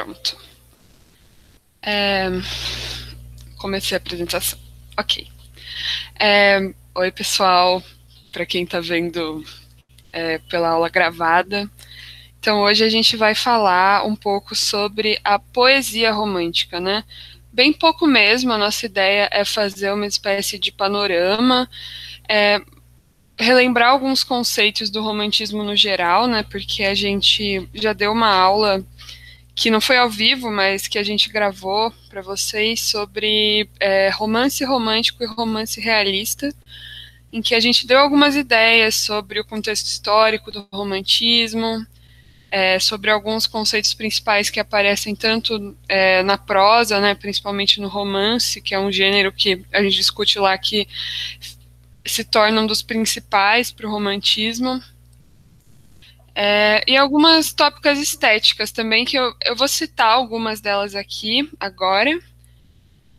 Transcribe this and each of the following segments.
Pronto. Comecei a apresentação. Ok. Oi, pessoal, para quem está vendo pela aula gravada. Então, hoje a gente vai falar um pouco sobre a poesia romântica, né? Bem pouco mesmo, a nossa ideia é fazer uma espécie de panorama, relembrar alguns conceitos do romantismo no geral, né? Porque a gente já deu uma aula que não foi ao vivo, mas que a gente gravou para vocês sobre romance romântico e romance realista, em que a gente deu algumas ideias sobre o contexto histórico do romantismo, sobre alguns conceitos principais que aparecem tanto na prosa, né, principalmente no romance, que é um gênero que a gente discute lá que se torna um dos principais para o romantismo. E algumas tópicas estéticas também, que eu vou citar algumas delas aqui agora,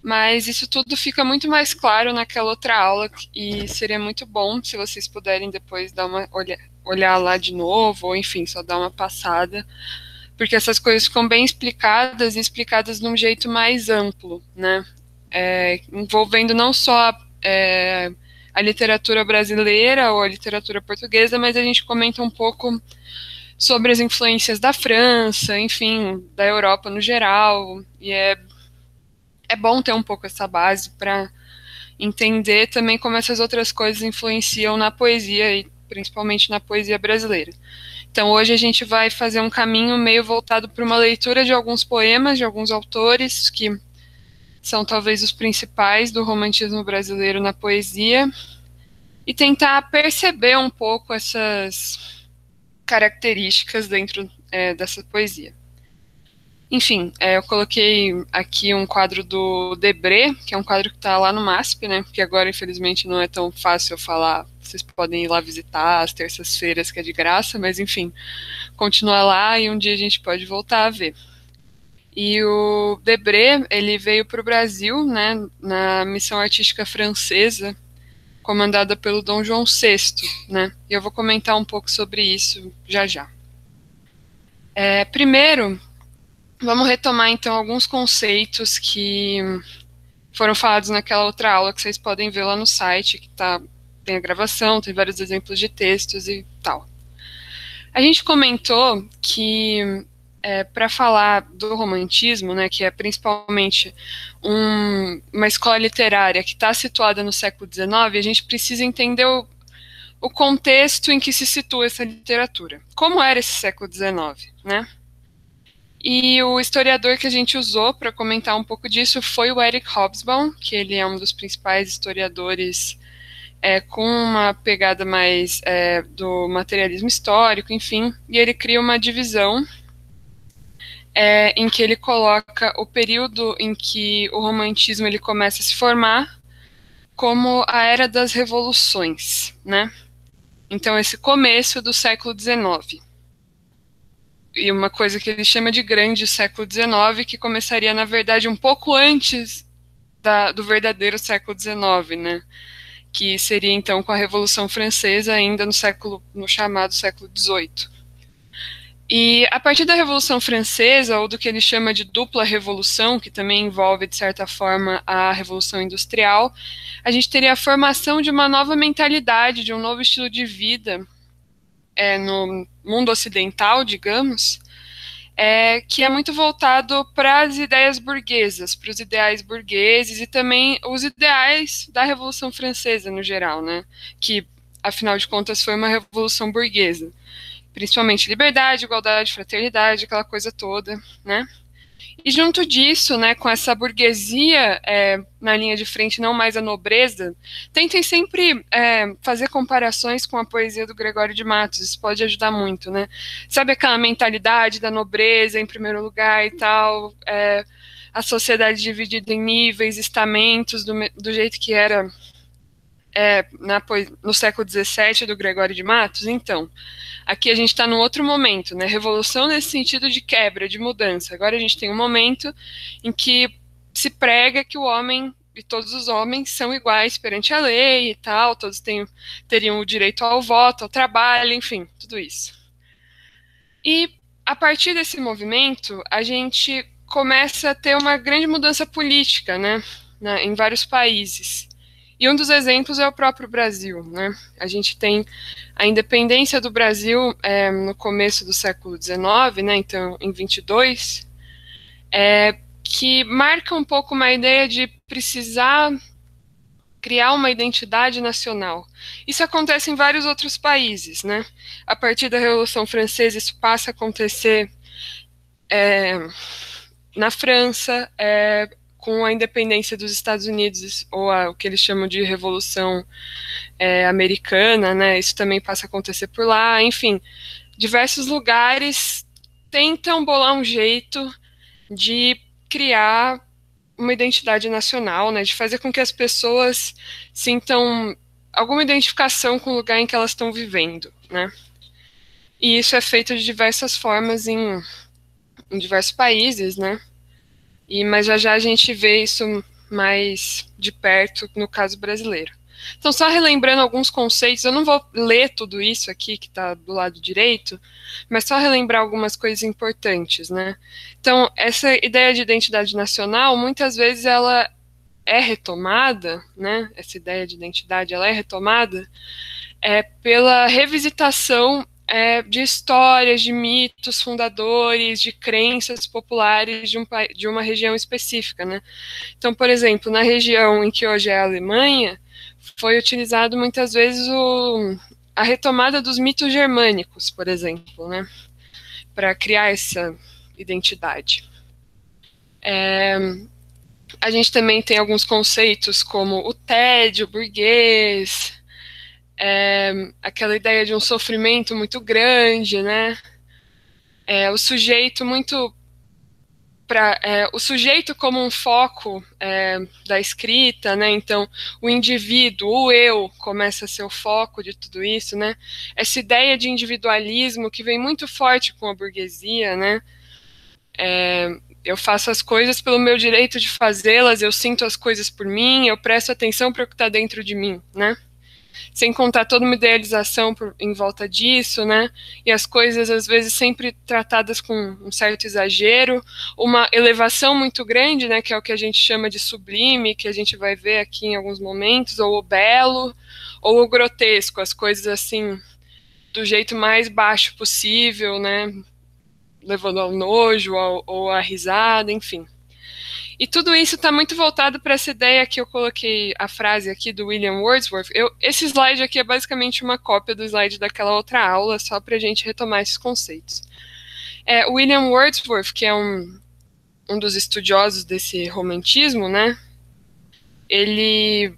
mas isso tudo fica muito mais claro naquela outra aula, e seria muito bom se vocês puderem depois dar uma olhar lá de novo, ou enfim, só dar uma passada, porque essas coisas ficam bem explicadas e explicadas de um jeito mais amplo, né? Envolvendo não só a literatura brasileira ou a literatura portuguesa, mas a gente comenta um pouco sobre as influências da França, enfim, da Europa no geral, e é bom ter um pouco essa base para entender também como essas outras coisas influenciam na poesia, e principalmente na poesia brasileira. Então, hoje a gente vai fazer um caminho meio voltado para uma leitura de alguns poemas de alguns autores que são talvez os principais do romantismo brasileiro na poesia, e tentar perceber um pouco essas características dentro dessa poesia. Enfim, eu coloquei aqui um quadro do Debré, que é um quadro que está lá no MASP, né? Porque agora, infelizmente, não é tão fácil eu falar. Vocês podem ir lá visitar às terças-feiras, que é de graça, mas enfim, continua lá e um dia a gente pode voltar a ver. E o Debré, ele veio para o Brasil, né, na missão artística francesa, comandada pelo Dom João VI, né? E eu vou comentar um pouco sobre isso já já. Primeiro, vamos retomar, então, alguns conceitos que foram falados naquela outra aula que vocês podem ver lá no site, que tem a gravação, tem vários exemplos de textos e tal. A gente comentou que, para falar do romantismo, né, que é principalmente uma escola literária que está situada no século XIX, a gente precisa entender o contexto em que se situa essa literatura. Como era esse século XIX, né? E o historiador que a gente usou para comentar um pouco disso foi o Eric Hobsbawm, que ele é um dos principais historiadores com uma pegada mais do materialismo histórico, enfim, e ele cria uma divisão em que ele coloca o período em que o romantismo ele começa a se formar como a era das revoluções, né? Então, esse começo do século XIX. E uma coisa que ele chama de grande século XIX, que começaria, na verdade, um pouco antes do verdadeiro século XIX, né? Que seria, então, com a Revolução Francesa, ainda no chamado século XVIII. E a partir da Revolução Francesa, ou do que ele chama de dupla revolução, que também envolve, de certa forma, a Revolução Industrial, a gente teria a formação de uma nova mentalidade, de um novo estilo de vida no mundo ocidental, digamos, que é muito voltado para as ideias burguesas, para os ideais burgueses e também os ideais da Revolução Francesa no geral, né? Que, afinal de contas, foi uma revolução burguesa. Principalmente liberdade, igualdade, fraternidade, aquela coisa toda, né? E junto disso, né, com essa burguesia na linha de frente, não mais a nobreza, tentem sempre fazer comparações com a poesia do Gregório de Matos, isso pode ajudar muito, né? Sabe aquela mentalidade da nobreza em primeiro lugar e tal, a sociedade dividida em níveis, estamentos, do jeito que era no século XVII do Gregório de Matos? Então, aqui a gente está num outro momento, né? Revolução nesse sentido de quebra, de mudança. Agora a gente tem um momento em que se prega que o homem e todos os homens são iguais perante a lei e tal, todos teriam o direito ao voto, ao trabalho, enfim, tudo isso. E a partir desse movimento, a gente começa a ter uma grande mudança política, né, em vários países. E um dos exemplos é o próprio Brasil, né? A gente tem a independência do Brasil no começo do século XIX, né? Então, em 22, que marca um pouco uma ideia de precisar criar uma identidade nacional. Isso acontece em vários outros países, né? A partir da Revolução Francesa, isso passa a acontecer na França, com a independência dos Estados Unidos, ou o que eles chamam de Revolução Americana, né? Isso também passa a acontecer por lá. Enfim, diversos lugares tentam bolar um jeito de criar uma identidade nacional, né? De fazer com que as pessoas sintam alguma identificação com o lugar em que elas estão vivendo, né? E isso é feito de diversas formas em diversos países, né? Mas já a gente vê isso mais de perto no caso brasileiro. Então, só relembrando alguns conceitos, eu não vou ler tudo isso aqui que está do lado direito, mas só relembrar algumas coisas importantes, né? Então, essa ideia de identidade nacional, muitas vezes ela é retomada, né? Essa ideia de identidade, ela é retomada pela revisitação de histórias, de mitos fundadores, de crenças populares de uma região específica, né? Então, por exemplo, na região em que hoje é a Alemanha, foi utilizado muitas vezes a retomada dos mitos germânicos, por exemplo, né? Para criar essa identidade. A gente também tem alguns conceitos como o tédio burguês, aquela ideia de um sofrimento muito grande, né? O sujeito muito o sujeito como um foco da escrita, né? Então, o indivíduo, o eu, começa a ser o foco de tudo isso, né? Essa ideia de individualismo que vem muito forte com a burguesia, né? Eu faço as coisas pelo meu direito de fazê-las, eu sinto as coisas por mim, eu presto atenção para o que está dentro de mim, né? Sem contar toda uma idealização em volta disso, né? E as coisas, às vezes, sempre tratadas com um certo exagero, uma elevação muito grande, né? Que é o que a gente chama de sublime, que a gente vai ver aqui em alguns momentos, ou o belo, ou o grotesco, as coisas, assim, do jeito mais baixo possível, né? Levando ao nojo, ou à risada, enfim. E tudo isso está muito voltado para essa ideia que eu coloquei a frase aqui do William Wordsworth. Esse slide aqui é basicamente uma cópia do slide daquela outra aula, só para a gente retomar esses conceitos. William Wordsworth, que é um dos estudiosos desse romantismo, né? Ele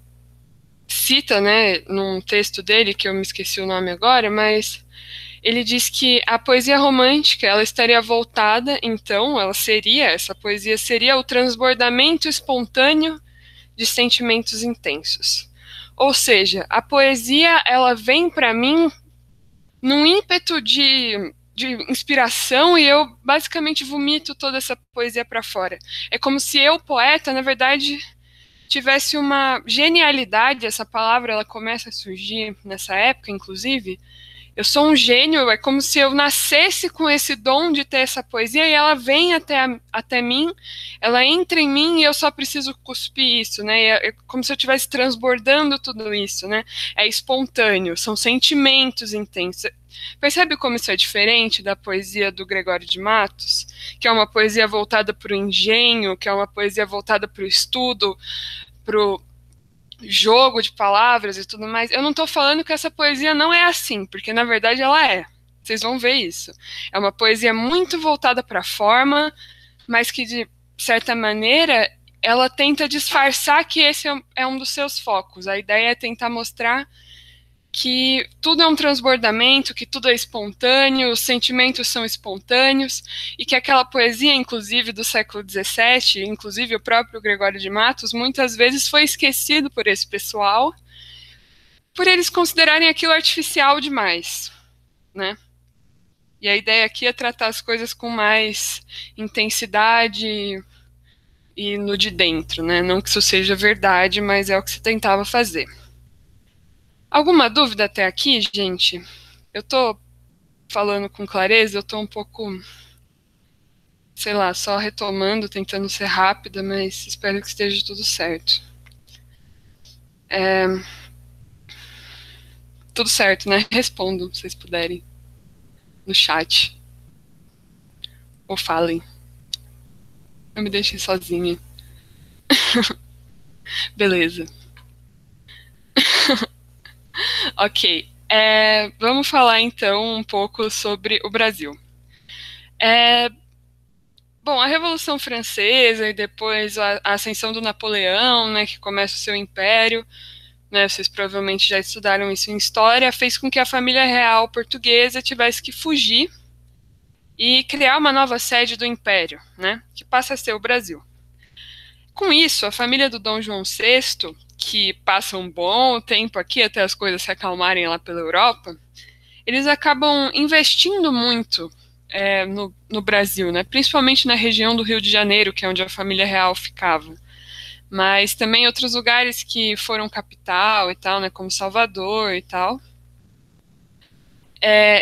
cita, né, num texto dele, que eu me esqueci o nome agora, mas ele diz que a poesia romântica, ela estaria voltada, então, essa poesia seria o transbordamento espontâneo de sentimentos intensos. Ou seja, a poesia, ela vem para mim num ímpeto de inspiração e eu basicamente vomito toda essa poesia para fora. É como se eu, poeta, na verdade, tivesse uma genialidade, essa palavra ela começa a surgir nessa época, inclusive. Eu sou um gênio, é como se eu nascesse com esse dom de ter essa poesia e ela vem até mim, ela entra em mim e eu só preciso cuspir isso, né? É como se eu estivesse transbordando tudo isso, né? É espontâneo, são sentimentos intensos. Percebe como isso é diferente da poesia do Gregório de Matos? Que é uma poesia voltada para o engenho, que é uma poesia voltada para o estudo, para o jogo de palavras e tudo mais. Eu não estou falando que essa poesia não é assim, porque na verdade ela é. Vocês vão ver isso. É uma poesia muito voltada para a forma, mas que de certa maneira ela tenta disfarçar que esse é um dos seus focos. A ideia é tentar mostrar que tudo é um transbordamento, que tudo é espontâneo, os sentimentos são espontâneos, e que aquela poesia, inclusive, do século XVII, inclusive o próprio Gregório de Matos, muitas vezes foi esquecido por esse pessoal, por eles considerarem aquilo artificial demais, né? E a ideia aqui é tratar as coisas com mais intensidade e no de dentro, né? Não que isso seja verdade, mas é o que se tentava fazer. Alguma dúvida até aqui, gente? Eu tô falando com clareza, eu estou um pouco, sei lá, só retomando, tentando ser rápida, mas espero que esteja tudo certo. Tudo certo, né? Respondam, se vocês puderem, no chat. Ou falem. Não me deixem sozinha. Beleza. Ok. Vamos falar então um pouco sobre o Brasil. Bom, a Revolução Francesa e depois a ascensão do Napoleão, né, que começa o seu império, né, vocês provavelmente já estudaram isso em história, fez com que a família real portuguesa tivesse que fugir e criar uma nova sede do império, né, que passa a ser o Brasil. Com isso, a família do Dom João VI, que passa um bom tempo aqui até as coisas se acalmarem lá pela Europa, eles acabam investindo muito no Brasil, né? Principalmente na região do Rio de Janeiro, que é onde a família real ficava. Mas também outros lugares que foram capital e tal, né? Como Salvador e tal.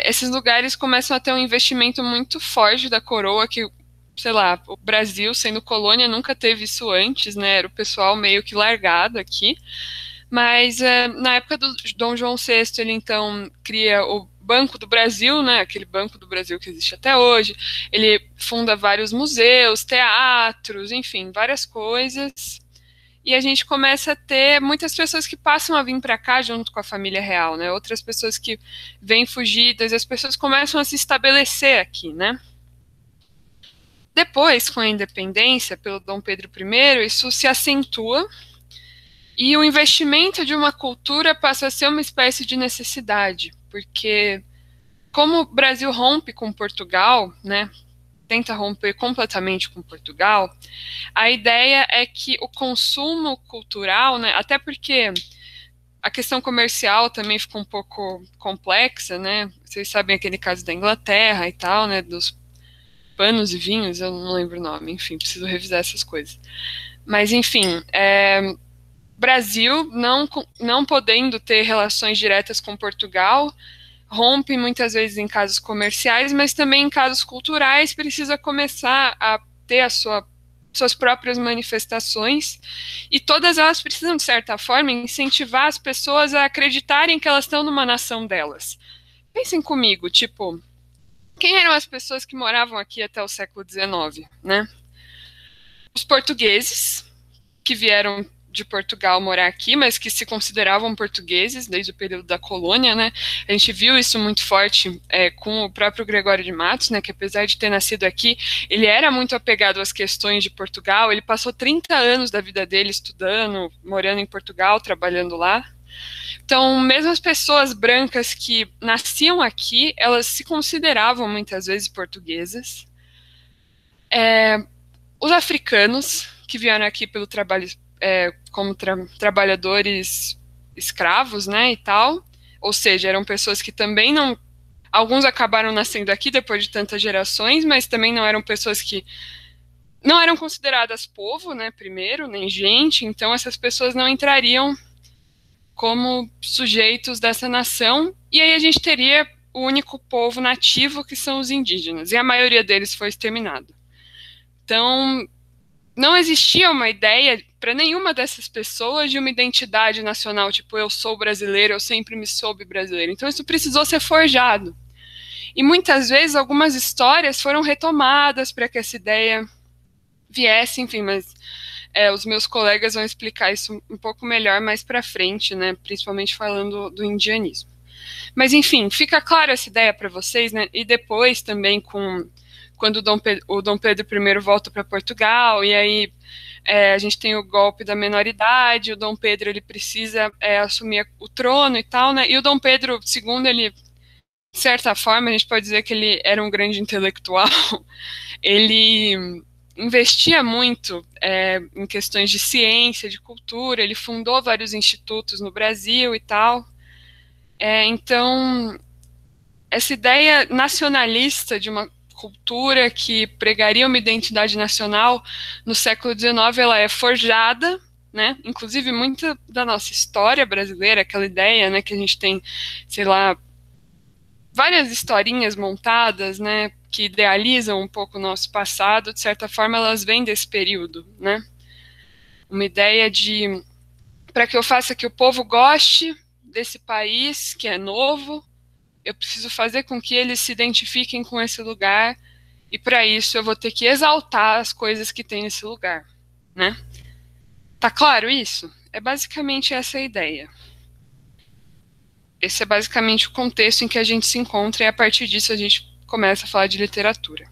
Esses lugares começam a ter um investimento muito forte da coroa, que, sei lá, o Brasil, sendo colônia, nunca teve isso antes, né? Era o pessoal meio que largado aqui. Mas na época do Dom João VI, ele então cria o Banco do Brasil, né, aquele Banco do Brasil que existe até hoje. Ele funda vários museus, teatros, enfim, várias coisas. E a gente começa a ter muitas pessoas que passam a vir para cá junto com a família real, né? Outras pessoas que vêm fugidas, e as pessoas começam a se estabelecer aqui, né? Depois, com a independência pelo Dom Pedro I, isso se acentua. E o investimento de uma cultura passa a ser uma espécie de necessidade, porque como o Brasil rompe com Portugal, né, tenta romper completamente com Portugal, a ideia é que o consumo cultural, né, até porque a questão comercial também ficou um pouco complexa, né, vocês sabem aquele caso da Inglaterra e tal, né, dos panos e vinhos, eu não lembro o nome, enfim, preciso revisar essas coisas. Mas, enfim, Brasil, não podendo ter relações diretas com Portugal, rompe muitas vezes em casos comerciais, mas também em casos culturais, precisa começar a ter suas próprias manifestações, e todas elas precisam, de certa forma, incentivar as pessoas a acreditarem que elas estão numa nação delas. Pensem comigo, tipo, quem eram as pessoas que moravam aqui até o século XIX, né? Os portugueses, que vieram de Portugal morar aqui, mas que se consideravam portugueses desde o período da colônia, né? A gente viu isso muito forte com o próprio Gregório de Matos, né? Que apesar de ter nascido aqui, ele era muito apegado às questões de Portugal. Ele passou 30 anos da vida dele estudando, morando em Portugal, trabalhando lá. Então, mesmo as pessoas brancas que nasciam aqui, elas se consideravam muitas vezes portuguesas. Os africanos que vieram aqui pelo trabalho como trabalhadores escravos, né, e tal, ou seja, eram pessoas que também não, alguns acabaram nascendo aqui depois de tantas gerações, mas também não eram pessoas que não eram consideradas povo, né, primeiro, nem gente, então essas pessoas não entrariam como sujeitos dessa nação, e aí a gente teria o único povo nativo, que são os indígenas, e a maioria deles foi exterminado. Então, não existia uma ideia para nenhuma dessas pessoas de uma identidade nacional, tipo, eu sou brasileiro, eu sempre me soube brasileiro. Então isso precisou ser forjado. E muitas vezes algumas histórias foram retomadas para que essa ideia viesse, enfim, mas os meus colegas vão explicar isso um pouco melhor mais para frente, né, principalmente falando do indianismo. Mas enfim, fica clara essa ideia para vocês, né, e depois também quando o Dom Pedro I volta para Portugal, e aí a gente tem o golpe da menoridade, o Dom Pedro ele precisa assumir o trono e tal, né? E o Dom Pedro II, ele, de certa forma, a gente pode dizer que ele era um grande intelectual. Ele investia muito em questões de ciência, de cultura, ele fundou vários institutos no Brasil e tal. Então, essa ideia nacionalista de uma cultura que pregaria uma identidade nacional no século XIX, ela é forjada, né? Inclusive muita da nossa história brasileira, aquela ideia, né, que a gente tem, sei lá, várias historinhas montadas, né, que idealizam um pouco o nosso passado, de certa forma elas vêm desse período, né? Uma ideia de, para que eu faça que o povo goste desse país que é novo, eu preciso fazer com que eles se identifiquem com esse lugar, e para isso eu vou ter que exaltar as coisas que tem nesse lugar, né? Tá claro isso? É basicamente essa a ideia. Esse é basicamente o contexto em que a gente se encontra, e a partir disso a gente começa a falar de literatura.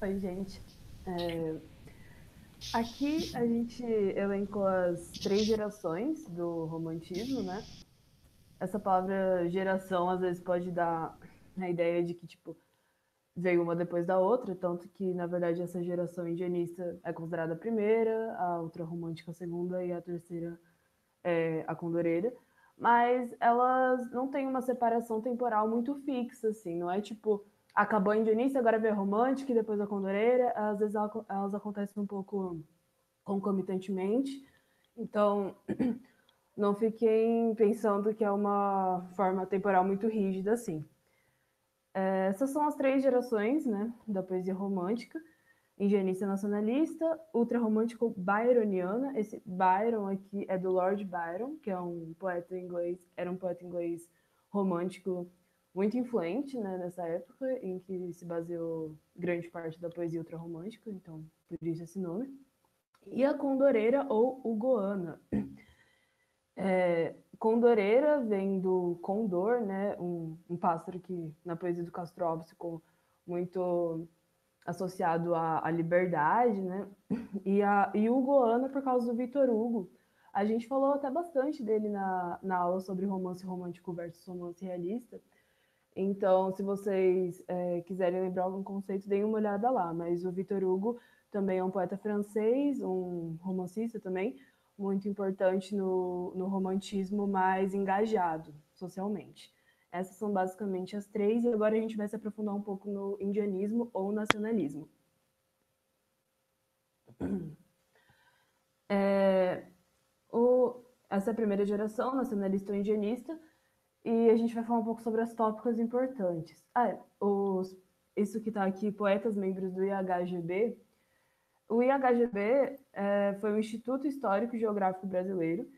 Oi, gente. Aqui a gente elencou as 3 gerações do romantismo, né? Essa palavra geração às vezes pode dar a ideia de que, tipo, veio uma depois da outra, tanto que, na verdade, essa geração indianista é considerada a primeira, a ultrarromântica a segunda e a terceira é a condoreira. Mas elas não têm uma separação temporal muito fixa, assim, não é tipo, acabou a indianista, agora veio a romântica e depois a condoreira. Às vezes elas acontecem um pouco concomitantemente. Então, não fiquem pensando que é uma forma temporal muito rígida assim. Essas são as 3 gerações, né, da poesia romântica: indianista nacionalista, ultrarromântico byroniana. Esse Byron aqui é do Lord Byron, que é um poeta inglês, era um poeta inglês romântico muito influente, né, nessa época em que se baseou grande parte da poesia ultrarromântica, então por isso esse nome. E a condoreira ou ugoana. Condoreira vem do condor, né, um pássaro que na poesia do Castro Alves ficou muito associado à liberdade, né? E o Goana por causa do Vitor Hugo. A gente falou até bastante dele na aula sobre romance romântico versus romance realista. Então, se vocês quiserem lembrar algum conceito, deem uma olhada lá. Mas o Vitor Hugo também é um poeta francês, um romancista também, muito importante no romantismo mais engajado socialmente. Essas são basicamente as 3, e agora a gente vai se aprofundar um pouco no indianismo ou nacionalismo. Essa é a primeira geração, nacionalista ou indianista, e a gente vai falar um pouco sobre as tópicos importantes. Isso que está aqui, poetas membros do IHGB. O IHGB foi o Instituto Histórico e Geográfico Brasileiro,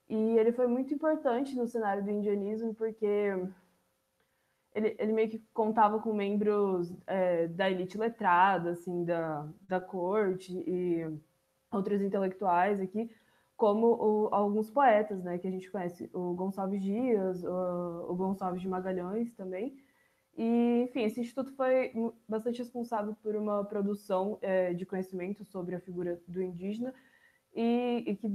e ele foi muito importante no cenário do indianismo porque ele meio que contava com membros da elite letrada, assim, da corte e outros intelectuais aqui, como alguns poetas, né, que a gente conhece, o Gonçalves Dias, o Gonçalves de Magalhães também. E, enfim, esse instituto foi bastante responsável por uma produção de conhecimento sobre a figura do indígena e que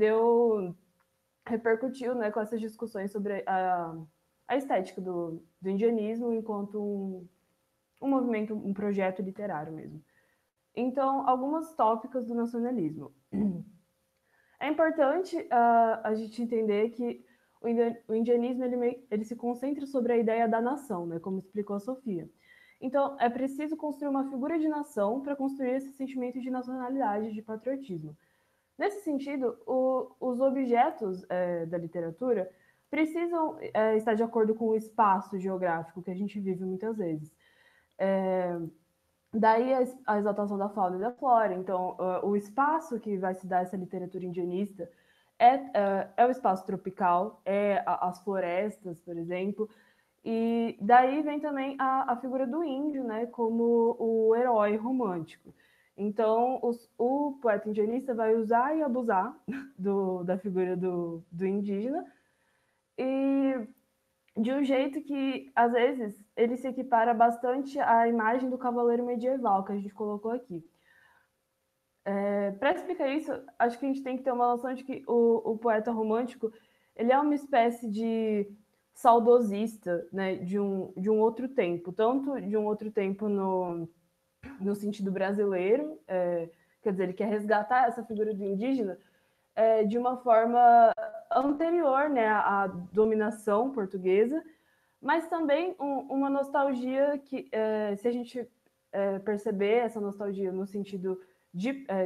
repercutiu, né, com essas discussões sobre a estética do indianismo enquanto um movimento, um projeto literário mesmo. Então, algumas tópicas do nacionalismo. É importante a gente entender que o indianismo ele se concentra sobre a ideia da nação, né, como explicou a Sofia. Então, é preciso construir uma figura de nação para construir esse sentimento de nacionalidade, de patriotismo. Nesse sentido, os objetos da literatura precisam estar de acordo com o espaço geográfico que a gente vive muitas vezes. Daí a exaltação da fauna e da flora. Então, o espaço que vai se dar essa literatura indianista é o espaço tropical, as florestas, por exemplo. E daí vem também a figura do índio, né, como o herói romântico. Então, o poeta indianista vai usar e abusar da figura do indígena, e de um jeito que, às vezes, ele se equipara bastante à imagem do cavaleiro medieval que a gente colocou aqui. Para explicar isso, acho que a gente tem que ter uma noção de que o poeta romântico ele é uma espécie de saudosista, né, de um outro tempo, tanto de um outro tempo no sentido brasileiro, quer dizer, ele quer resgatar essa figura do indígena de uma forma anterior, né, à dominação portuguesa, mas também uma nostalgia que, se a gente perceber essa nostalgia no sentido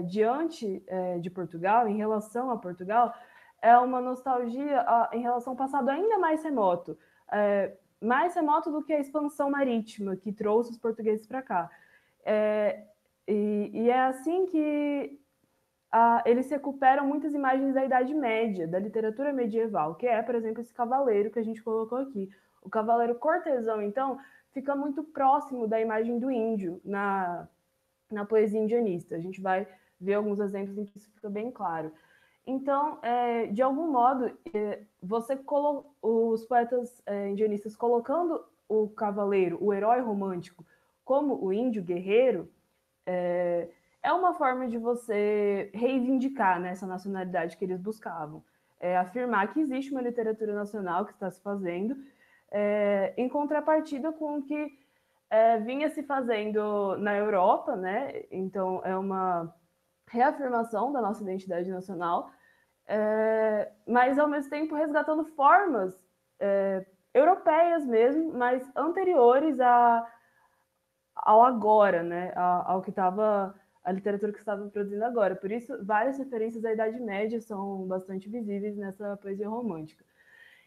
diante de Portugal, em relação a Portugal, é uma nostalgia em relação ao passado ainda mais remoto do que a expansão marítima que trouxe os portugueses para cá. E é assim que eles recuperam muitas imagens da Idade Média, da literatura medieval, que é, por exemplo, esse cavaleiro que a gente colocou aqui. O cavaleiro cortesão, então, fica muito próximo da imagem do índio na poesia indianista. A gente vai ver alguns exemplos em que isso fica bem claro. Então, de algum modo, os poetas indianistas colocando o cavaleiro, o herói romântico, como o índio guerreiro, é uma forma de você reivindicar, né, essa nacionalidade que eles buscavam. Afirmar que existe uma literatura nacional que está se fazendo, em contrapartida com o que vinha se fazendo na Europa, né? Então, é uma reafirmação da nossa identidade nacional, mas, ao mesmo tempo, resgatando formas europeias mesmo, mas anteriores ao agora, né? Ao que estava a literatura que estava produzindo agora. Por isso, várias referências à Idade Média são bastante visíveis nessa poesia romântica.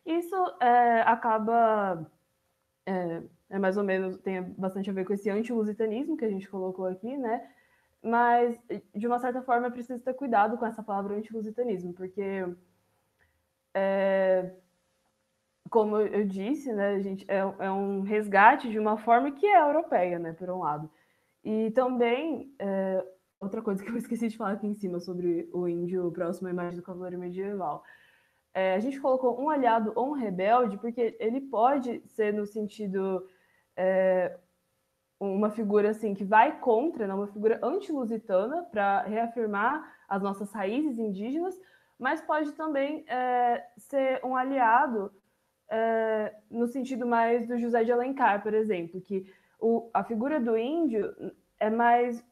Isso acaba mais ou menos, tem bastante a ver com esse anti-lusitanismo que a gente colocou aqui, né? Mas, de uma certa forma, é preciso ter cuidado com essa palavra anti-lusitanismo, porque, como eu disse, né, gente, é um resgate de uma forma que é europeia, né, por um lado. E também, outra coisa que eu esqueci de falar aqui em cima sobre o índio próximo à imagem do cavaleiro medieval. A gente colocou um aliado ou um rebelde, porque ele pode ser no sentido uma figura assim que vai contra, né, uma figura anti-lusitana para reafirmar as nossas raízes indígenas, mas pode também ser um aliado no sentido mais do José de Alencar, por exemplo, que a figura do índio é mais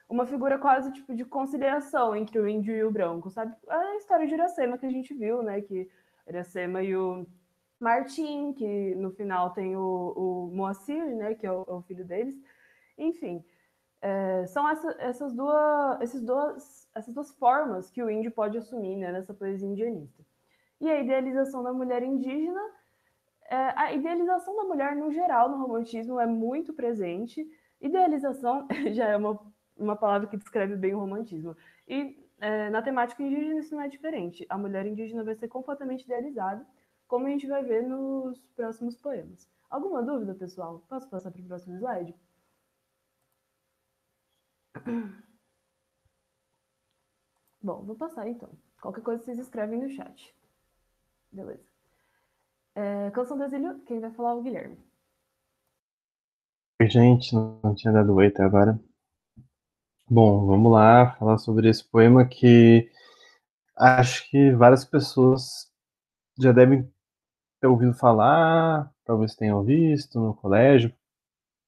uma figura quase tipo de conciliação entre o índio e o branco, sabe? A história de Iracema que a gente viu, né? Que Iracema e o Martim, que no final tem o Moacir, né? Que é o filho deles. Enfim, são essas duas formas que o índio pode assumir, né, nessa poesia indianista. E a idealização da mulher indígena, a idealização da mulher no geral no romantismo é muito presente. Idealização já é uma palavra que descreve bem o romantismo. E na temática indígena isso não é diferente. A mulher indígena vai ser completamente idealizada, como a gente vai ver nos próximos poemas. Alguma dúvida, pessoal? Posso passar para o próximo slide? Bom, vou passar então. Qualquer coisa vocês escrevem no chat. Beleza. Canção do Exílio, quem vai falar é o Guilherme. Oi, gente, não tinha dado oi até agora. Bom, vamos lá falar sobre esse poema que acho que várias pessoas já devem ter ouvido falar, talvez tenham visto no colégio.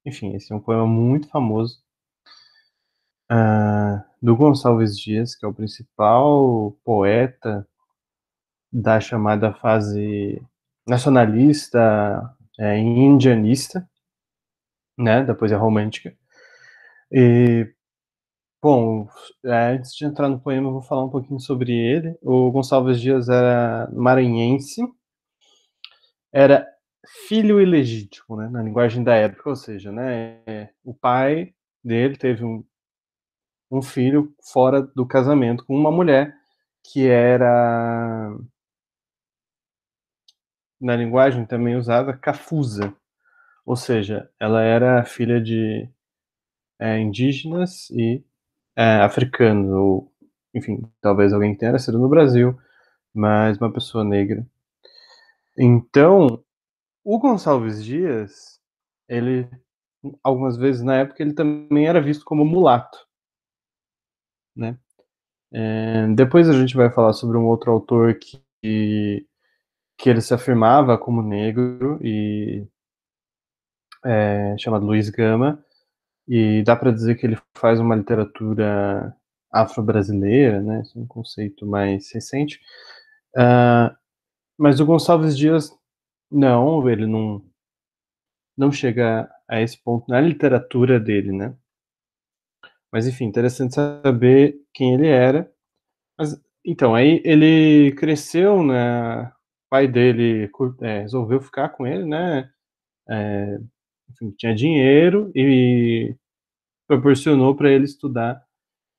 Enfim, esse é um poema muito famoso do Gonçalves Dias, que é o principal poeta da chamada fase nacionalista e indianista, né, da poesia romântica. E, bom, antes de entrar no poema, eu vou falar um pouquinho sobre ele. O Gonçalves Dias era maranhense, era filho ilegítimo, né, na linguagem da época, ou seja, né, o pai dele teve um filho fora do casamento com uma mulher que era, na linguagem também usada, cafusa, ou seja, ela era filha de indígenas e africanos, ou, enfim, talvez alguém tenha nascido no Brasil, mas uma pessoa negra. Então, o Gonçalves Dias, ele, algumas vezes na época, ele também era visto como mulato, né? Depois a gente vai falar sobre um outro autor que ele se afirmava como negro e chamado Luiz Gama, e dá para dizer que ele faz uma literatura afro-brasileira, né? Esse é um conceito mais recente. Mas o Gonçalves Dias, não, ele não chega a esse ponto na literatura dele, né? Mas enfim, interessante saber quem ele era. Mas Então, aí ele cresceu, né? O pai dele resolveu ficar com ele, né? Enfim, tinha dinheiro e proporcionou para ele estudar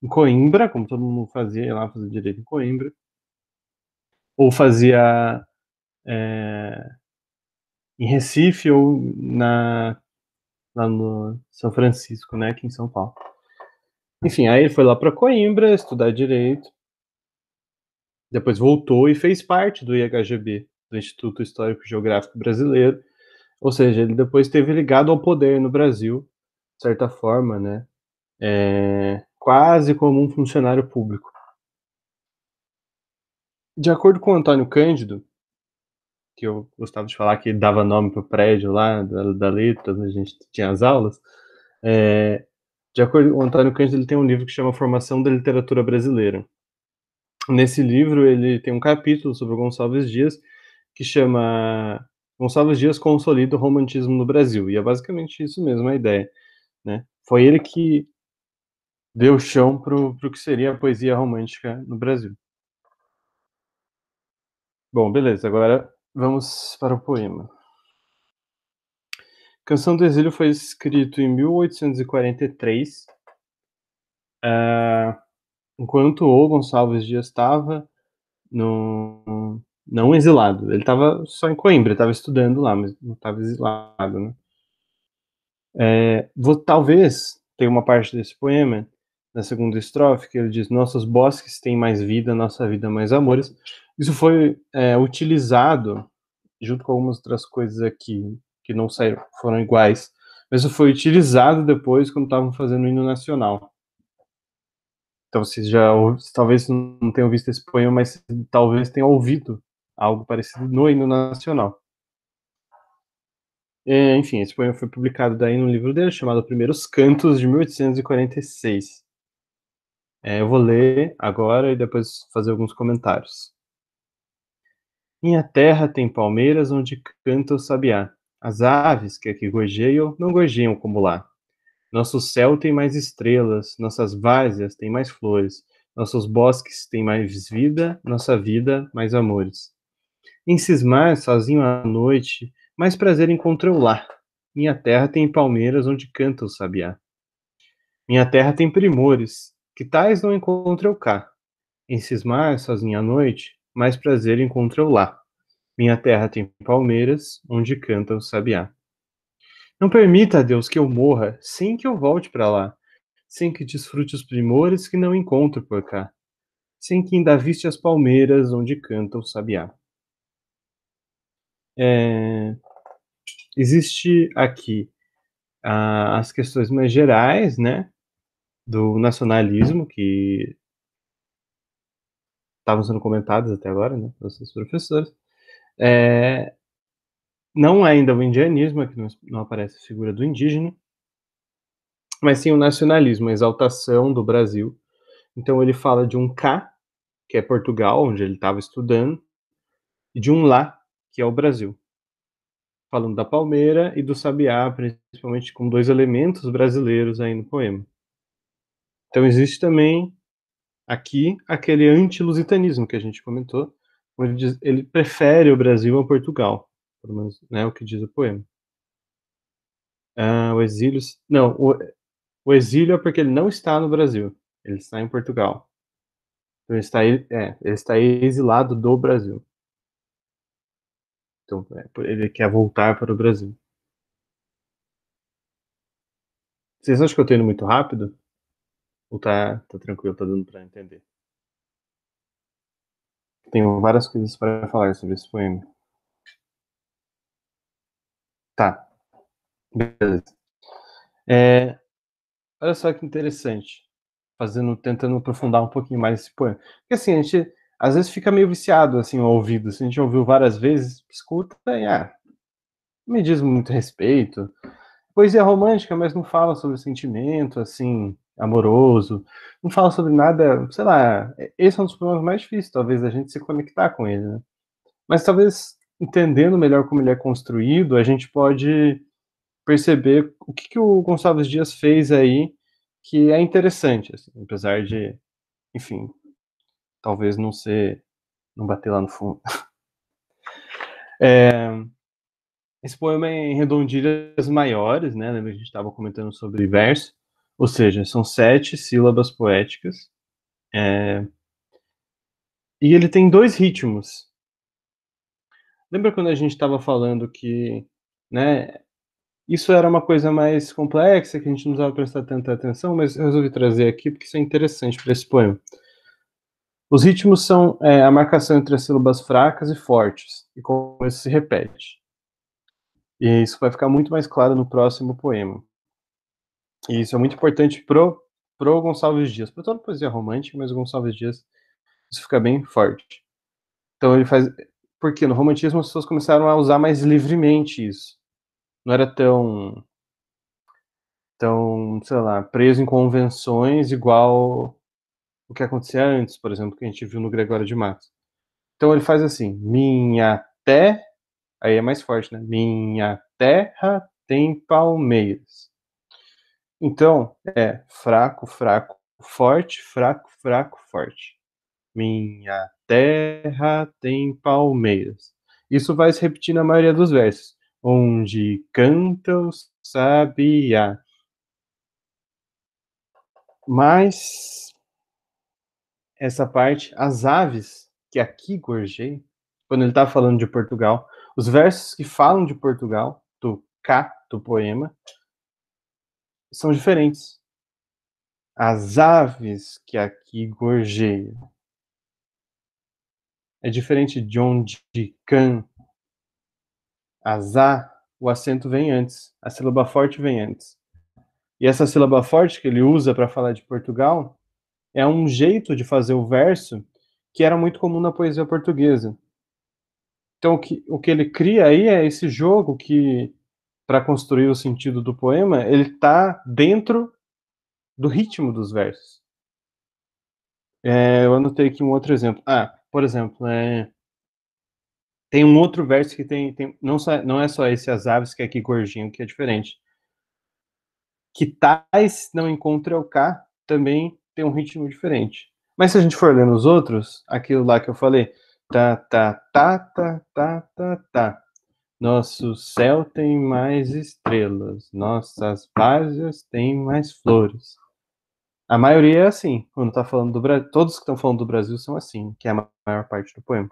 em Coimbra, como todo mundo fazia, ia lá fazer direito em Coimbra, ou fazia em Recife ou lá no São Francisco, né? Aqui em São Paulo. Enfim, aí ele foi lá para Coimbra estudar direito, depois voltou e fez parte do IHGB, do Instituto Histórico Geográfico Brasileiro, ou seja, ele depois esteve ligado ao poder no Brasil, de certa forma, né? Quase como um funcionário público. De acordo com o Antônio Cândido, que eu gostava de falar que ele dava nome para o prédio lá, da letra, onde a gente tinha as aulas, de acordo com o Antônio Cândido, ele tem um livro que chama Formação da Literatura Brasileira. Nesse livro, ele tem um capítulo sobre o Gonçalves Dias, que chama Gonçalves Dias consolida o romantismo no Brasil. E é basicamente isso mesmo a ideia, né? Foi ele que deu chão pro que seria a poesia romântica no Brasil. Bom, beleza, agora vamos para o poema. Canção do Exílio foi escrito em 1843, enquanto o Gonçalves Dias estava não exilado. Ele estava só em Coimbra, estava estudando lá, mas não estava exilado, né? Talvez tenha uma parte desse poema, na segunda estrofe, que ele diz: nossos bosques têm mais vida, nossa vida mais amores. Isso foi utilizado, junto com algumas outras coisas aqui, que não saíram, foram iguais, mas isso foi utilizado depois quando estavam fazendo o hino nacional. Então vocês talvez não tenham visto esse poema, mas talvez tenham ouvido algo parecido no hino nacional. Enfim, esse poema foi publicado daí no livro dele, chamado Primeiros Cantos, de 1846. Eu vou ler agora e depois fazer alguns comentários. Minha terra tem palmeiras onde canta o sabiá. As aves que aqui gorjeiam, não gorjeiam como lá. Nosso céu tem mais estrelas, nossas várzeas têm mais flores, nossos bosques têm mais vida, nossa vida mais amores. Em cismar sozinho à noite, mais prazer encontro eu lá. Minha terra tem palmeiras onde canta o sabiá. Minha terra tem primores, que tais não encontro eu cá. Em cismar sozinho à noite, mais prazer encontro eu lá. Minha terra tem palmeiras onde canta o sabiá. Não permita, Deus, que eu morra sem que eu volte para lá, sem que desfrute os primores que não encontro por cá, sem que ainda viste as palmeiras onde canta o sabiá. Existe aqui as questões mais gerais, né, do nacionalismo, que estavam sendo comentadas até agora, né, pelos seus professores. Não ainda o indianismo, aqui não aparece a figura do indígena, mas sim o nacionalismo, a exaltação do Brasil. Então ele fala de um cá, que é Portugal, onde ele estava estudando, e de um lá, que é o Brasil. Falando da palmeira e do sabiá, principalmente com dois elementos brasileiros aí no poema. Então existe também aqui aquele anti-lusitanismo que a gente comentou, onde ele prefere o Brasil a Portugal, pelo menos, né, o que diz o poema. O exílio... Não, o exílio é porque ele não está no Brasil, ele está em Portugal. Então ele está exilado do Brasil. Então ele quer voltar para o Brasil. Vocês acham que eu estou indo muito rápido? Ou tá tranquilo, tá dando para entender? Tenho várias coisas para falar sobre esse poema. Tá, beleza. Olha só que interessante, tentando aprofundar um pouquinho mais esse poema. Porque assim, a gente às vezes fica meio viciado assim ao ouvido. Se a gente ouviu várias vezes, escuta e não me diz muito respeito. Poesia romântica, mas não fala sobre sentimento, assim, amoroso. Não fala sobre nada, sei lá. Esse é um dos problemas mais difíceis, talvez, da gente se conectar com ele, né? Mas talvez, entendendo melhor como ele é construído, a gente pode perceber o que o Gonçalves Dias fez aí que é interessante, assim, apesar de, enfim, talvez não bater lá no fundo. Esse poema é em redondilhas maiores, né? Lembra que a gente estava comentando sobre verso? Ou seja, são 7 sílabas poéticas. E ele tem 2 ritmos. Lembra quando a gente estava falando que, né, isso era uma coisa mais complexa, que a gente não precisava prestar tanta atenção, mas eu resolvi trazer aqui porque isso é interessante para esse poema. Os ritmos são a marcação entre as sílabas fracas e fortes, e como isso se repete. E isso vai ficar muito mais claro no próximo poema. E isso é muito importante pro Gonçalves Dias, para toda poesia romântica, mas o Gonçalves Dias isso fica bem forte. Então ele faz, porque no romantismo as pessoas começaram a usar mais livremente isso. Não era tão, sei lá, preso em convenções igual o que acontecia antes, por exemplo, que a gente viu no Gregório de Matos. Então ele faz assim: minha terra, aí é mais forte, né? Minha terra tem palmeiras. Então é fraco, fraco, forte, fraco, fraco, forte. Minha terra tem palmeiras. Isso vai se repetir na maioria dos versos. Onde canta o sabiá. Mas essa parte, as aves que aqui gorjei, quando ele está falando de Portugal, os versos que falam de Portugal, do cá, do poema, são diferentes. As aves que aqui gorjeiam. É diferente de onde can. As a, o acento vem antes, a sílaba forte vem antes. E essa sílaba forte que ele usa para falar de Portugal é um jeito de fazer o verso que era muito comum na poesia portuguesa. Então, o que ele cria aí é esse jogo que, para construir o sentido do poema, ele está dentro do ritmo dos versos. Eu anotei aqui um outro exemplo. Por exemplo, tem um outro verso que tem não é só esse as aves que é aqui gorjinho, que é diferente. Que tais não encontra o cá também tem um ritmo diferente. Mas se a gente for lendo os outros, aquilo lá que eu falei, tá, tá, tá, tá, tá, tá, tá. Nosso céu tem mais estrelas, nossas várzeas têm mais flores. A maioria é assim, quando tá falando do Brasil. Todos que estão falando do Brasil são assim, que é a maior parte do poema.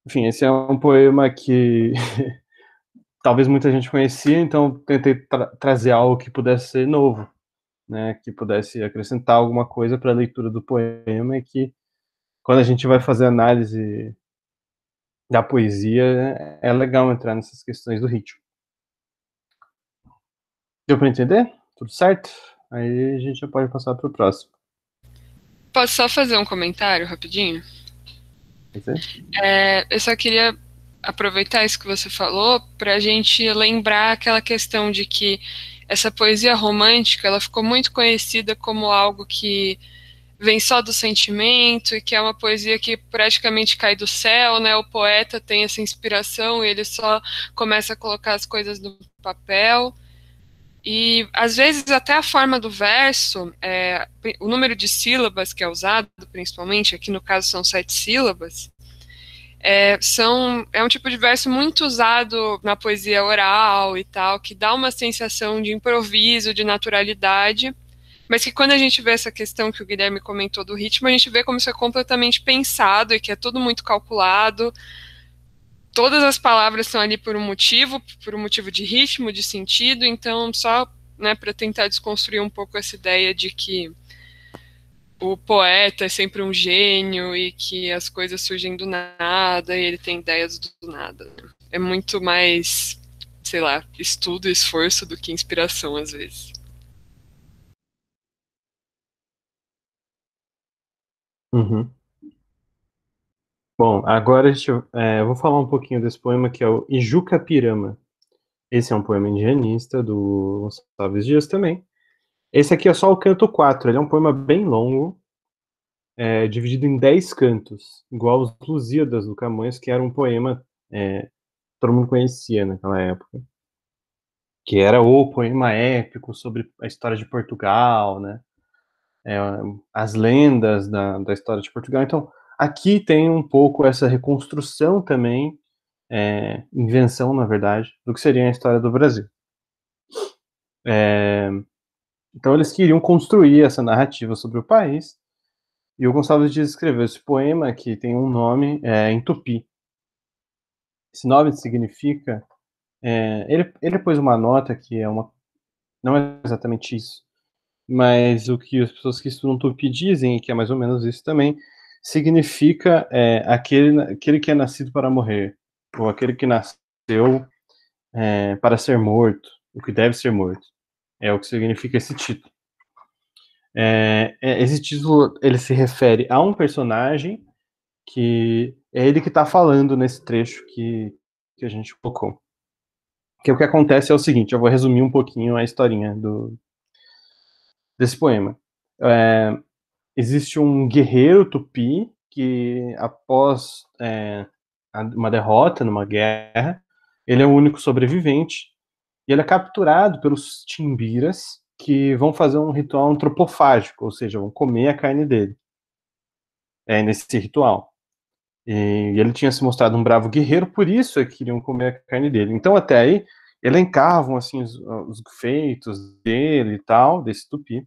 Enfim, esse é um poema que talvez muita gente conhecia, então tentei trazer algo que pudesse ser novo, né, que pudesse acrescentar alguma coisa para a leitura do poema e que, quando a gente vai fazer análise da poesia, é legal entrar nessas questões do ritmo. Deu para entender? Tudo certo? Aí a gente já pode passar para o próximo. Posso só fazer um comentário rapidinho? Eu só queria aproveitar isso que você falou para a gente lembrar aquela questão de que essa poesia romântica ela ficou muito conhecida como algo que vem só do sentimento e que é uma poesia que praticamente cai do céu, né? O poeta tem essa inspiração e ele só começa a colocar as coisas no papel. E às vezes até a forma do verso, o número de sílabas que é usado, principalmente, aqui no caso são 7 sílabas, é um tipo de verso muito usado na poesia oral e tal, que dá uma sensação de improviso, de naturalidade, mas que quando a gente vê essa questão que o Guilherme comentou do ritmo, a gente vê como isso é completamente pensado e que é tudo muito calculado. Todas as palavras estão ali por um motivo de ritmo, de sentido, então só, né, para tentar desconstruir um pouco essa ideia de que o poeta é sempre um gênio e que as coisas surgem do nada e ele tem ideias do nada. É muito mais, sei lá, estudo e esforço do que inspiração às vezes. Uhum. Bom, agora eu vou falar um pouquinho desse poema que é o Ijuca Pirama. Esse é um poema indianista do Gonçalves Dias também. Esse aqui é só o canto 4, ele é um poema bem longo, dividido em 10 cantos, igual os Lusíadas do Camões, que era um poema todo mundo conhecia naquela época, que era o poema épico sobre a história de Portugal, né? as lendas da história de Portugal. Então, aqui tem um pouco essa reconstrução também, invenção, na verdade, do que seria a história do Brasil. Então, eles queriam construir essa narrativa sobre o país, e o Gonçalves Dias escreveu esse poema que tem um nome em tupi. Esse nome significa... ele pôs uma nota que não é exatamente isso, mas o que as pessoas que estudam tupi dizem, e que é mais ou menos isso também, significa aquele que é nascido para morrer, ou aquele que nasceu para ser morto, o que deve ser morto. É o que significa esse título. Esse título, ele se refere a um personagem que é ele que está falando nesse trecho que a gente colocou. Que o que acontece é o seguinte, eu vou resumir um pouquinho a historinha desse poema. Existe um guerreiro tupi que, após uma derrota numa guerra, ele é o único sobrevivente e ele é capturado pelos timbiras que vão fazer um ritual antropofágico, ou seja, vão comer a carne dele nesse ritual. E ele tinha se mostrado um bravo guerreiro, por isso é que queriam comer a carne dele. Então, até aí, elencavam assim, os feitos dele e tal, desse tupi.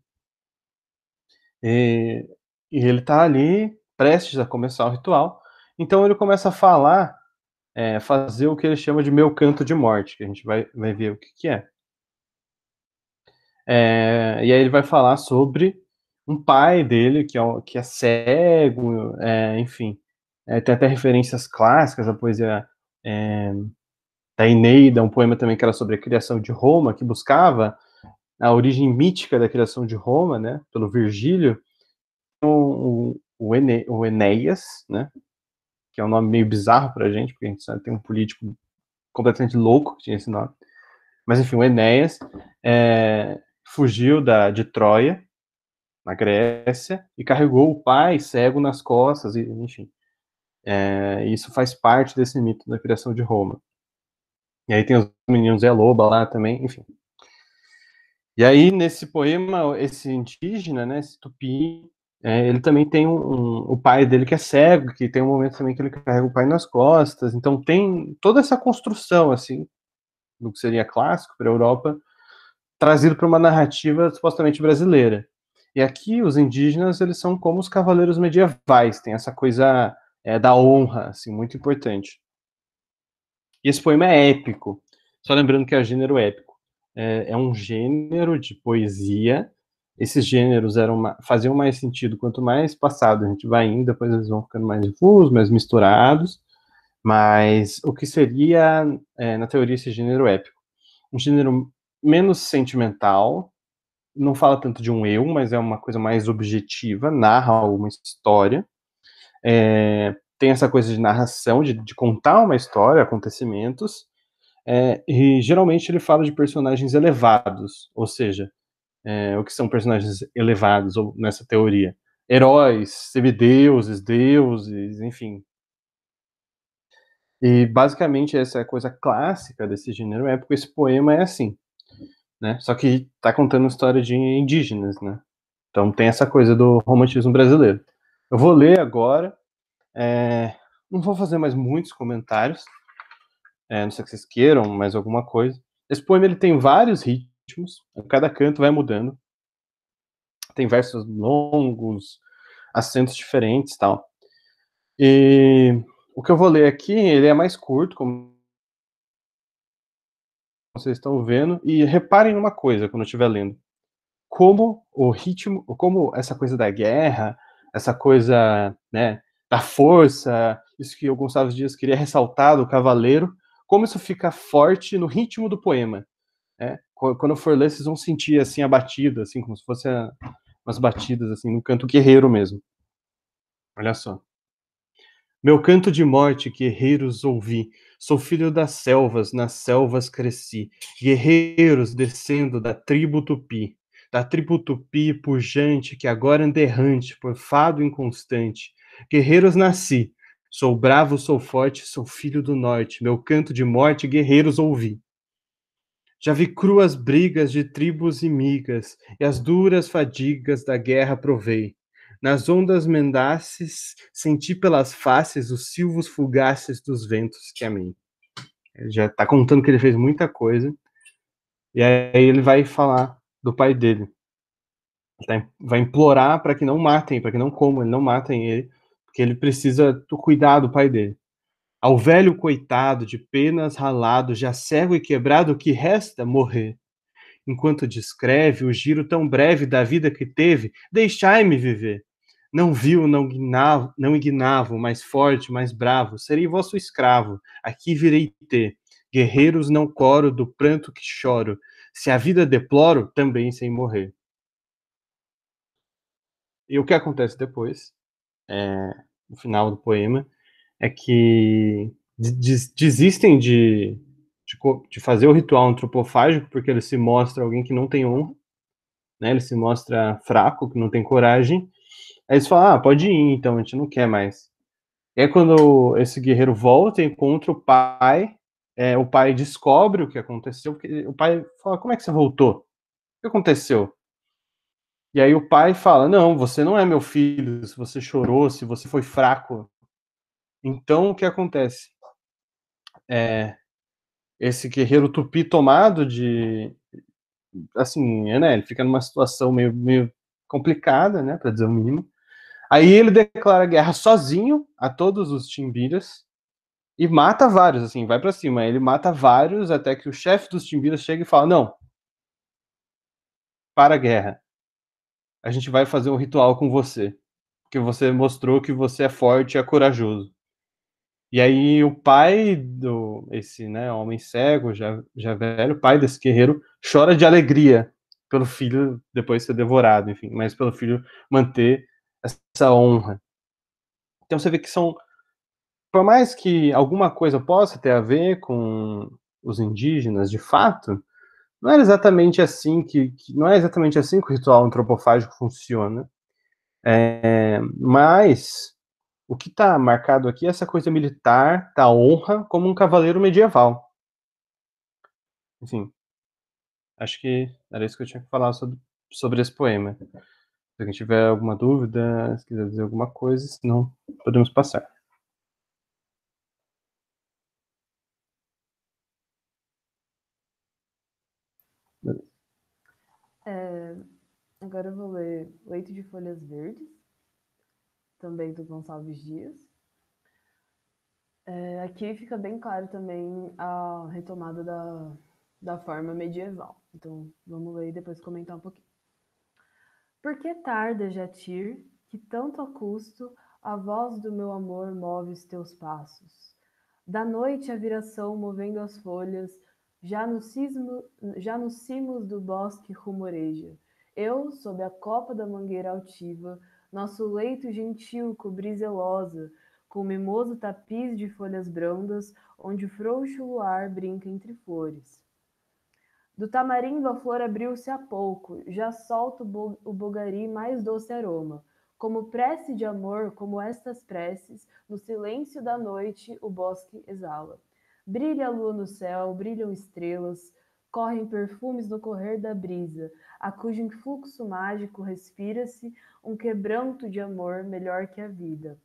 E ele tá ali, prestes a começar o ritual. Então ele começa a falar, fazer o que ele chama de meu canto de morte, que a gente vai ver o que é. E aí ele vai falar sobre um pai dele que é cego, enfim. Tem até referências clássicas à poesia da Eneida, um poema também que era sobre a criação de Roma, que buscava a origem mítica da criação de Roma, né, pelo Virgílio. O Enéas, né, que é um nome meio bizarro pra gente, porque a gente sabe, tem um político completamente louco que tinha esse nome. Mas enfim, o Enéas fugiu de Troia, na Grécia, e carregou o pai cego nas costas, e, enfim. Isso faz parte desse mito da criação de Roma. E aí tem os meninos Zé Loba lá também, enfim. E aí, nesse poema, esse indígena, né, esse tupi, ele também tem o pai dele que é cego, que tem um momento também que ele carrega o pai nas costas. Então tem toda essa construção, assim, do que seria clássico para a Europa, trazido para uma narrativa supostamente brasileira. E aqui os indígenas, eles são como os cavaleiros medievais, tem essa coisa da honra, assim, muito importante. E esse poema é épico, só lembrando que é gênero épico. É um gênero de poesia. Esses gêneros faziam mais sentido quanto mais passado a gente vai indo, depois eles vão ficando mais difusos, mais misturados. Mas o que seria, na teoria, esse gênero épico? Um gênero menos sentimental, não fala tanto de um eu, mas é uma coisa mais objetiva, narra uma história. Tem essa coisa de narração, de contar uma história, acontecimentos. E geralmente ele fala de personagens elevados, ou seja, o que são personagens elevados ou nessa teoria? Heróis, semideuses, deuses, enfim. E basicamente essa é a coisa clássica desse gênero épico. Esse poema é assim, né? Só que tá contando uma história de indígenas, né? Então tem essa coisa do romantismo brasileiro. Eu vou ler agora. Não vou fazer mais muitos comentários. Não sei que vocês queiram mais alguma coisa. Esse poema ele tem vários ritmos, cada canto vai mudando. Tem versos longos, acentos diferentes, tal. E o que eu vou ler aqui, ele é mais curto, como vocês estão vendo, e reparem numa coisa quando eu estiver lendo. Como o ritmo, como essa coisa da guerra, essa coisa, né, da força, isso que o Gonçalves Dias queria ressaltar do cavaleiro, como isso fica forte no ritmo do poema. Quando eu for ler, vocês vão sentir assim a batida, assim, como se fosse umas batidas assim no canto guerreiro mesmo. Olha só. Meu canto de morte, guerreiros, ouvi. Sou filho das selvas, nas selvas cresci. Guerreiros descendo da tribo tupi. Da tribo tupi pujante, que agora anda errante, por fado inconstante. Guerreiros nasci. Sou bravo, sou forte, sou filho do norte. Meu canto de morte, guerreiros, ouvi. Já vi cruas brigas de tribos e migas, e as duras fadigas da guerra provei. Nas ondas mendaces, senti pelas faces os silvos fugaces dos ventos que amei. Ele já tá contando que ele fez muita coisa, e aí ele vai falar do pai dele. Vai implorar para que não matem, para que não comam, não matem ele, porque ele precisa do cuidado do pai dele. Ao velho coitado, de penas ralado, já cego e quebrado, o que resta morrer. Enquanto descreve o giro tão breve da vida que teve, deixai-me viver. Não viu, não ignavo, mais forte, mais bravo, serei vosso escravo, aqui virei ter. Guerreiros não coro do pranto que choro, se a vida deploro, também sem morrer. E o que acontece depois, no final do poema, é que desistem de fazer o ritual antropofágico porque ele se mostra alguém que não tem honra, né? Ele se mostra fraco, que não tem coragem. Aí eles falam, pode ir então, a gente não quer mais. E aí quando esse guerreiro volta e encontra o pai descobre o que aconteceu, porque o pai fala, como é que você voltou? O que aconteceu? E aí o pai fala, não, você não é meu filho, se você chorou, se você foi fraco. Então o que acontece? Esse guerreiro tupi tomado de, assim, né, ele fica numa situação meio complicada, né, para dizer o mínimo. Aí ele declara guerra sozinho a todos os Timbiras e mata vários, assim, vai para cima. Ele mata vários até que o chefe dos Timbiras chega e fala: "Não, para a guerra. A gente vai fazer um ritual com você, porque você mostrou que você é forte e é corajoso." E aí o pai esse, né, homem cego, já velho, pai desse guerreiro, chora de alegria pelo filho depois ser devorado, enfim, mas pelo filho manter essa honra. Então você vê que por mais que alguma coisa possa ter a ver com os indígenas, de fato, não é exatamente assim não é exatamente assim que o ritual antropofágico funciona. Mas o que está marcado aqui é essa coisa militar da honra como um cavaleiro medieval. Enfim, acho que era isso que eu tinha que falar sobre esse poema. Se alguém tiver alguma dúvida, se quiser dizer alguma coisa, senão podemos passar. Agora eu vou ler Leito de Folhas Verdes, também do Gonçalves Dias. Aqui fica bem claro também a retomada da forma medieval. Então, vamos ler e depois comentar um pouquinho. Por que tarda, Jatir, que tanto a custo a voz do meu amor move os teus passos? Da noite a viração movendo as folhas, já nos cimos do bosque rumoreja. Eu, sob a copa da mangueira altiva, nosso leito gentil cobri zelosa, com mimoso tapiz de folhas brandas, onde o frouxo luar brinca entre flores. Do tamarindo a flor abriu-se há pouco, já solta o bogari mais doce aroma. Como prece de amor, como estas preces, no silêncio da noite o bosque exala. Brilha a lua no céu, brilham estrelas, correm perfumes no correr da brisa, a cujo influxo mágico respira-se um quebranto de amor melhor que a vida.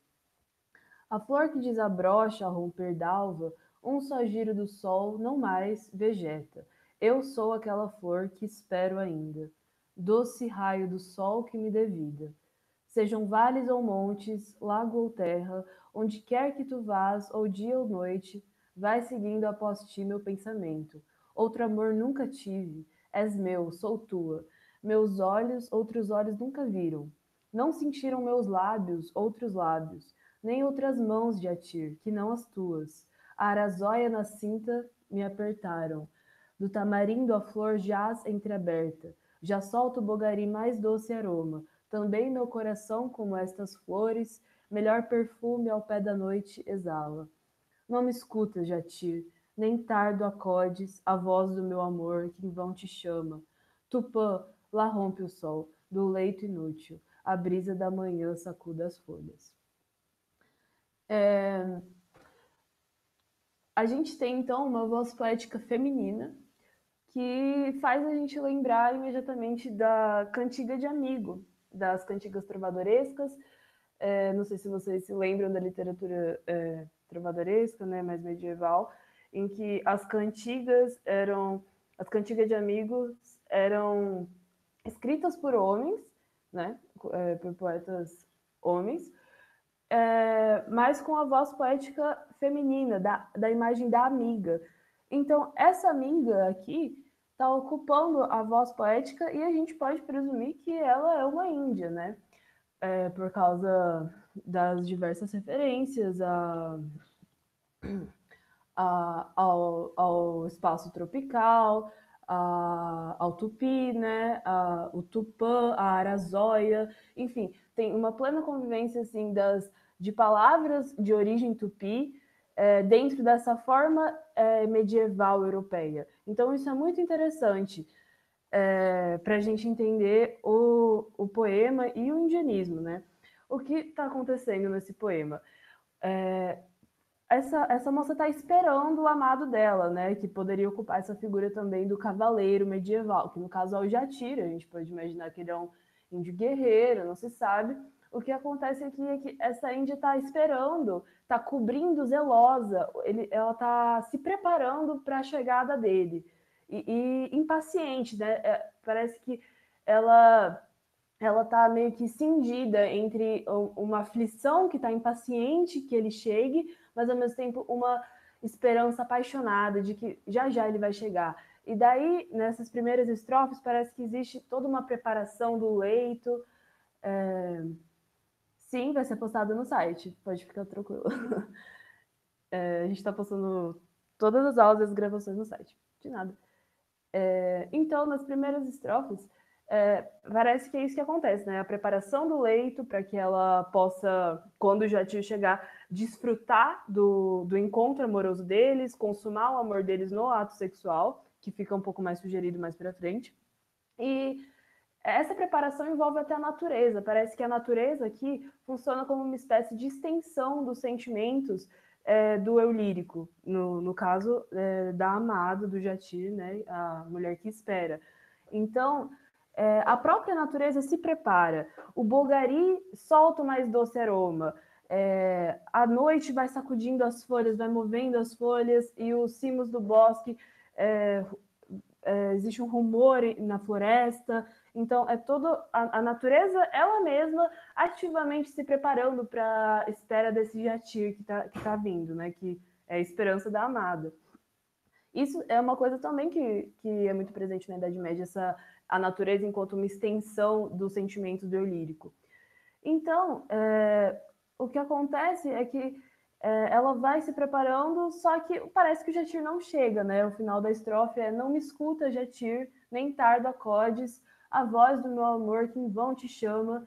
A flor que desabrocha ao romper d'alva, um só giro do sol, não mais, vegeta. Eu sou aquela flor que espero ainda. Doce raio do sol que me dê vida. Sejam vales ou montes, lago ou terra, onde quer que tu vás, ou dia ou noite, vai seguindo após ti meu pensamento. Outro amor nunca tive, és meu, sou tua. Meus olhos, outros olhos nunca viram. Não sentiram meus lábios, outros lábios nem outras mãos de Atir, que não as tuas. A arazóia na cinta me apertaram. Do tamarindo a flor jaz entreaberta. Já solta o bogari mais doce aroma. Também meu coração, como estas flores, melhor perfume ao pé da noite exala. Não me escutas, Jatir, nem tardo acordes a voz do meu amor que em vão te chama. Tupã, lá rompe o sol, do leito inútil, a brisa da manhã sacuda as folhas. A gente tem, então, uma voz poética feminina, que que faz a gente lembrar imediatamente da cantiga de amigo, das cantigas trovadorescas. Não sei se vocês se lembram da literatura trovadoresca, né, mais medieval, em que as cantigas de amigos eram escritas por homens, né, por poetas homens, mas com a voz poética feminina, da imagem da amiga. Então, essa amiga aqui está ocupando a voz poética e a gente pode presumir que ela é uma índia, né? Por causa das diversas referências ao espaço tropical, ao tupi, né? O tupã, a arazóia, enfim, tem uma plena convivência assim, de palavras de origem tupi dentro dessa forma medieval europeia. Então, isso é muito interessante para a gente entender o poema e o indianismo, né? O que está acontecendo nesse poema? Essa moça está esperando o amado dela, né? Que poderia ocupar essa figura também do cavaleiro medieval, que no caso é o Jatira. A gente pode imaginar que ele é um índio guerreiro, não se sabe. O que acontece aqui é que essa índia está esperando, está cobrindo zelosa, ela está se preparando para a chegada dele. E impaciente, né? Parece que ela está meio que cindida entre uma aflição que está impaciente que ele chegue, mas ao mesmo tempo uma esperança apaixonada de que já já ele vai chegar. E daí, nessas primeiras estrofes, parece que existe toda uma preparação do leito. Sim, vai ser postado no site, pode ficar tranquilo. A gente está postando todas as aulas e as gravações no site, de nada. Então, nas primeiras estrofes, parece que é isso que acontece, né? A preparação do leito para que ela possa, quando o Jatir chegar, desfrutar do encontro amoroso deles, consumar o amor deles no ato sexual, que fica um pouco mais sugerido mais para frente. E essa preparação envolve até a natureza. Parece que a natureza aqui funciona como uma espécie de extensão dos sentimentos do eu lírico, no caso da amada, do Jatir, né, a mulher que espera. Então, a própria natureza se prepara. O Bolgari solta o mais doce aroma. A noite vai sacudindo as folhas, vai movendo as folhas, e os cimos do bosque, existe um rumor na floresta. Então, a natureza, ela mesma, ativamente se preparando para a espera desse Jatir que tá vindo, né? Que é a esperança da amada. Isso é uma coisa também que é muito presente na Idade Média, a natureza enquanto uma extensão dos sentimentos do eu lírico. Então, o que acontece é que ela vai se preparando, só que parece que o Jatir não chega, né? O final da estrofe é: não me escuta, Jatir, nem tardo acordes, a voz do meu amor que em vão te chama.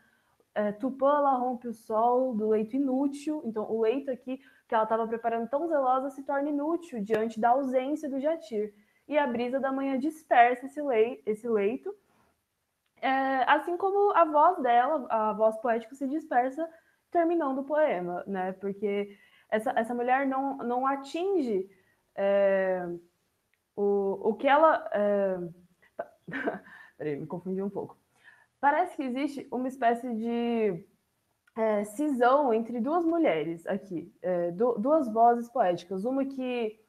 Tupã, ela rompe o sol do leito inútil. Então, o leito aqui, que ela estava preparando tão zelosa, se torna inútil diante da ausência do Jatir. E a brisa da manhã dispersa esse leito, assim como a voz dela, a voz poética, se dispersa terminando o poema, né? Porque essa mulher não atinge o que ela... Peraí, me confundi um pouco. Parece que existe uma espécie de cisão entre duas mulheres aqui, duas vozes poéticas. Uma que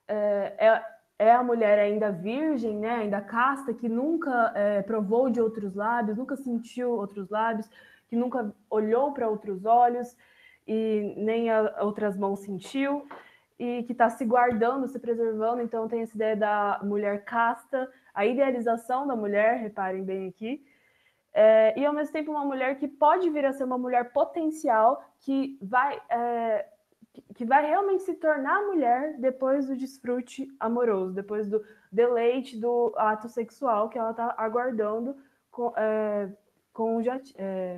é a mulher ainda virgem, né, ainda casta, que nunca provou de outros lábios, nunca sentiu outros lábios, que nunca olhou para outros olhos e nem outras mãos sentiu, e que está se guardando, se preservando. Então tem essa ideia da mulher casta, a idealização da mulher, reparem bem aqui, e ao mesmo tempo uma mulher que pode vir a ser uma mulher potencial, que vai realmente se tornar mulher depois do desfrute amoroso, depois do deleite do ato sexual que ela está aguardando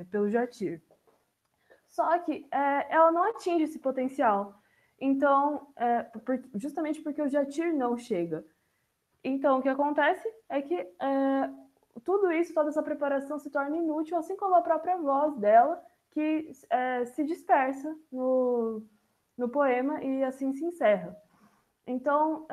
pelo Jatir. Só que ela não atinge esse potencial. Então, justamente porque o Jatir não chega. Então, o que acontece é que tudo isso, toda essa preparação se torna inútil, assim como a própria voz dela, que se dispersa no poema e assim se encerra. Então,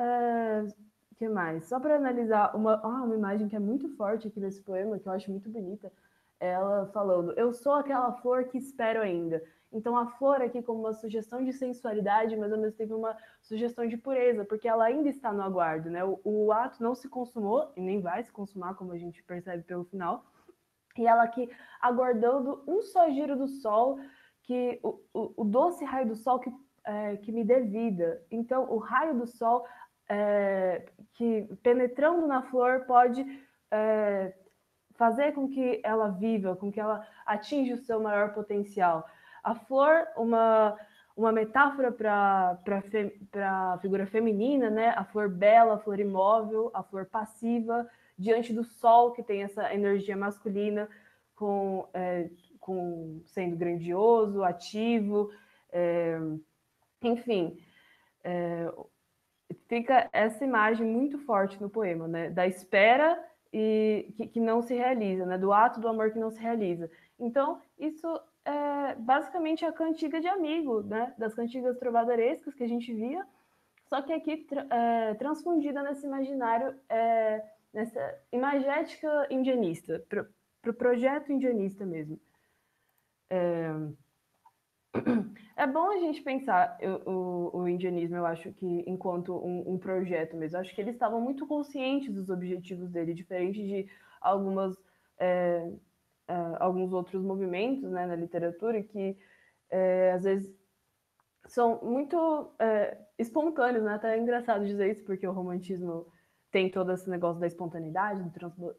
o que mais? Só para analisar uma imagem que é muito forte aqui nesse poema, que eu acho muito bonita, ela falando: eu sou aquela flor que espero ainda. Então a flor aqui como uma sugestão de sensualidade, mas ao mesmo tempo uma sugestão de pureza, porque ela ainda está no aguardo, né? O ato não se consumou, e nem vai se consumar, como a gente percebe pelo final, e ela aqui aguardando um só giro do sol, que o doce raio do sol que me dê vida. Então o raio do sol que penetrando na flor pode fazer com que ela viva, com que ela atinja o seu maior potencial. A flor, uma metáfora para a figura feminina, né? A flor bela, a flor imóvel, a flor passiva, diante do sol, que tem essa energia masculina, sendo grandioso, ativo, enfim. Fica essa imagem muito forte no poema, né? Da espera e que não se realiza, né? Do ato do amor que não se realiza. Então, isso é basicamente a cantiga de amigo, né? Das cantigas trovadorescas que a gente via, só que aqui transfundida nesse imaginário, nessa imagética indianista, para o projeto indianista mesmo. É bom a gente pensar o indianismo, eu acho que enquanto um projeto mesmo. Eu acho que eles estavam muito conscientes dos objetivos dele, diferente de alguns outros movimentos, né, na literatura que às vezes são muito espontâneos, né? Até é engraçado dizer isso, porque o romantismo tem todo esse negócio da espontaneidade,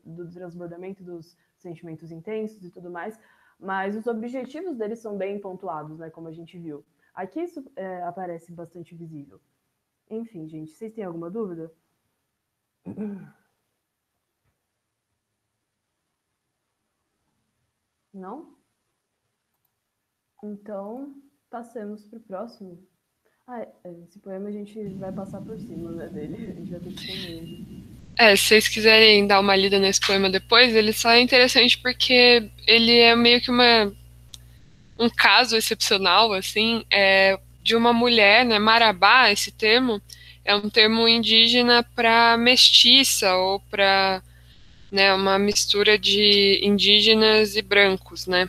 do transbordamento dos sentimentos intensos e tudo mais, mas os objetivos deles são bem pontuados, né? Como a gente viu. Aqui isso aparece bastante visível. Enfim, gente, vocês têm alguma dúvida? Não? Então, passemos para o próximo. Esse poema a gente vai passar por cima, né, dele. A gente vai ter que comer. Se vocês quiserem dar uma lida nesse poema depois, ele só é interessante porque ele é meio que um caso excepcional, assim, de uma mulher, né, Marabá, esse termo, é um termo indígena para mestiça ou para, né, uma mistura de indígenas e brancos, né,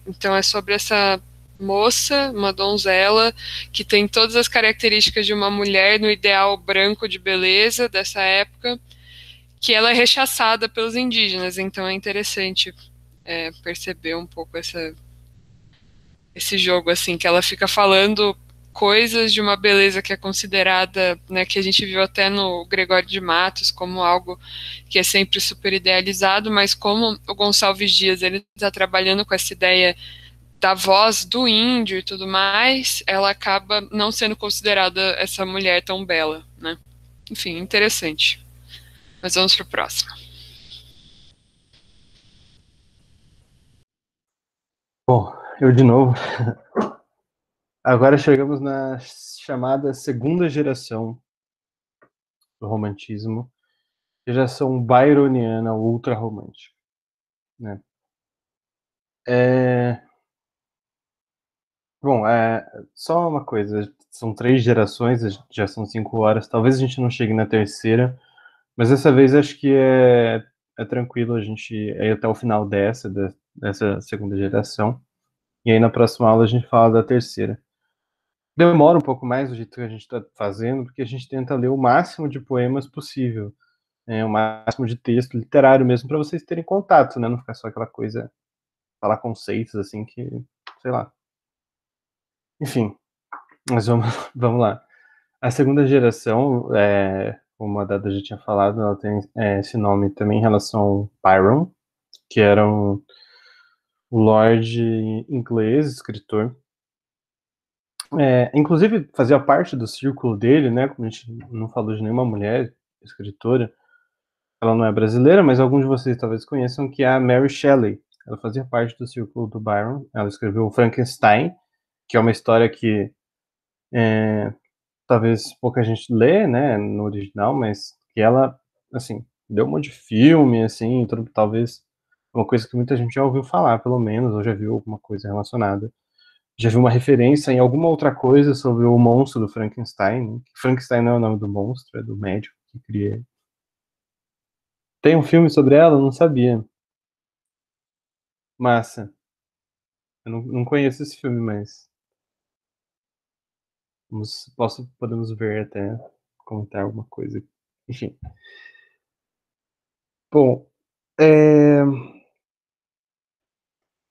então é sobre essa moça, uma donzela, que tem todas as características de uma mulher no ideal branco de beleza dessa época, que ela é rechaçada pelos indígenas, então é interessante perceber um pouco esse jogo, assim, que ela fica falando coisas de uma beleza que é considerada, né, que a gente viu até no Gregório de Matos, como algo que é sempre super idealizado, mas como o Gonçalves Dias ele está trabalhando com essa ideia da voz do índio e tudo mais, ela acaba não sendo considerada essa mulher tão bela, né? Enfim, interessante. Mas vamos para o próximo. Bom, eu de novo. Agora chegamos na chamada segunda geração do romantismo, geração byroniana ultra-romântica, né? Bom, só uma coisa, são 3 gerações, já são 5 horas, talvez a gente não chegue na terceira, mas dessa vez acho que é tranquilo a gente ir até o final dessa segunda geração, e aí na próxima aula a gente fala da terceira. Demora um pouco mais do jeito que a gente está fazendo, porque a gente tenta ler o máximo de poemas possível, o máximo de texto literário mesmo, para vocês terem contato, né? Não ficar só aquela coisa, falar conceitos assim que, sei lá. Enfim, mas vamos lá. A segunda geração, como a Dada já tinha falado, ela tem esse nome também em relação ao Byron, que era um lord inglês, escritor. Inclusive, fazia parte do círculo dele, né? Como a gente não falou de nenhuma mulher escritora, ela não é brasileira, mas alguns de vocês talvez conheçam, que é a Mary Shelley. Ela fazia parte do círculo do Byron. Ela escreveu Frankenstein, que é uma história que talvez pouca gente lê, né, no original, mas que ela, assim, deu um monte de filme, assim, talvez uma coisa que muita gente já ouviu falar, pelo menos, ou já viu alguma coisa relacionada. Já viu uma referência em alguma outra coisa sobre o monstro do Frankenstein. Frankenstein não é o nome do monstro, é do médico que cria. Tem um filme sobre ela? Não sabia. Massa. Eu não conheço esse filme, mas podemos ver até comentar alguma coisa. Enfim. Bom,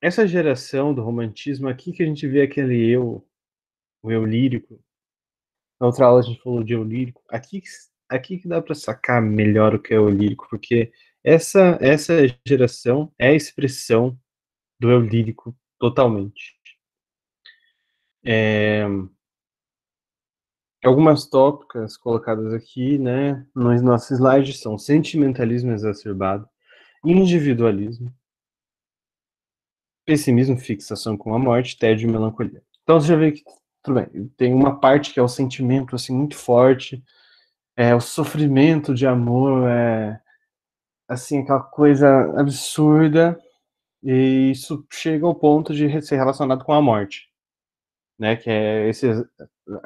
essa geração do romantismo aqui que a gente vê aquele o eu lírico. Na outra aula a gente falou de eu lírico. Aqui que dá para sacar melhor o que é o lírico, porque essa geração é a expressão do eu lírico totalmente. Algumas tópicas colocadas aqui, né, nos nossos slides são sentimentalismo exacerbado, individualismo, pessimismo, fixação com a morte, tédio e melancolia. Então você já vê que, tudo bem, tem uma parte que é o sentimento, assim, muito forte, o sofrimento de amor, assim, aquela coisa absurda, e isso chega ao ponto de ser relacionado com a morte, né, que é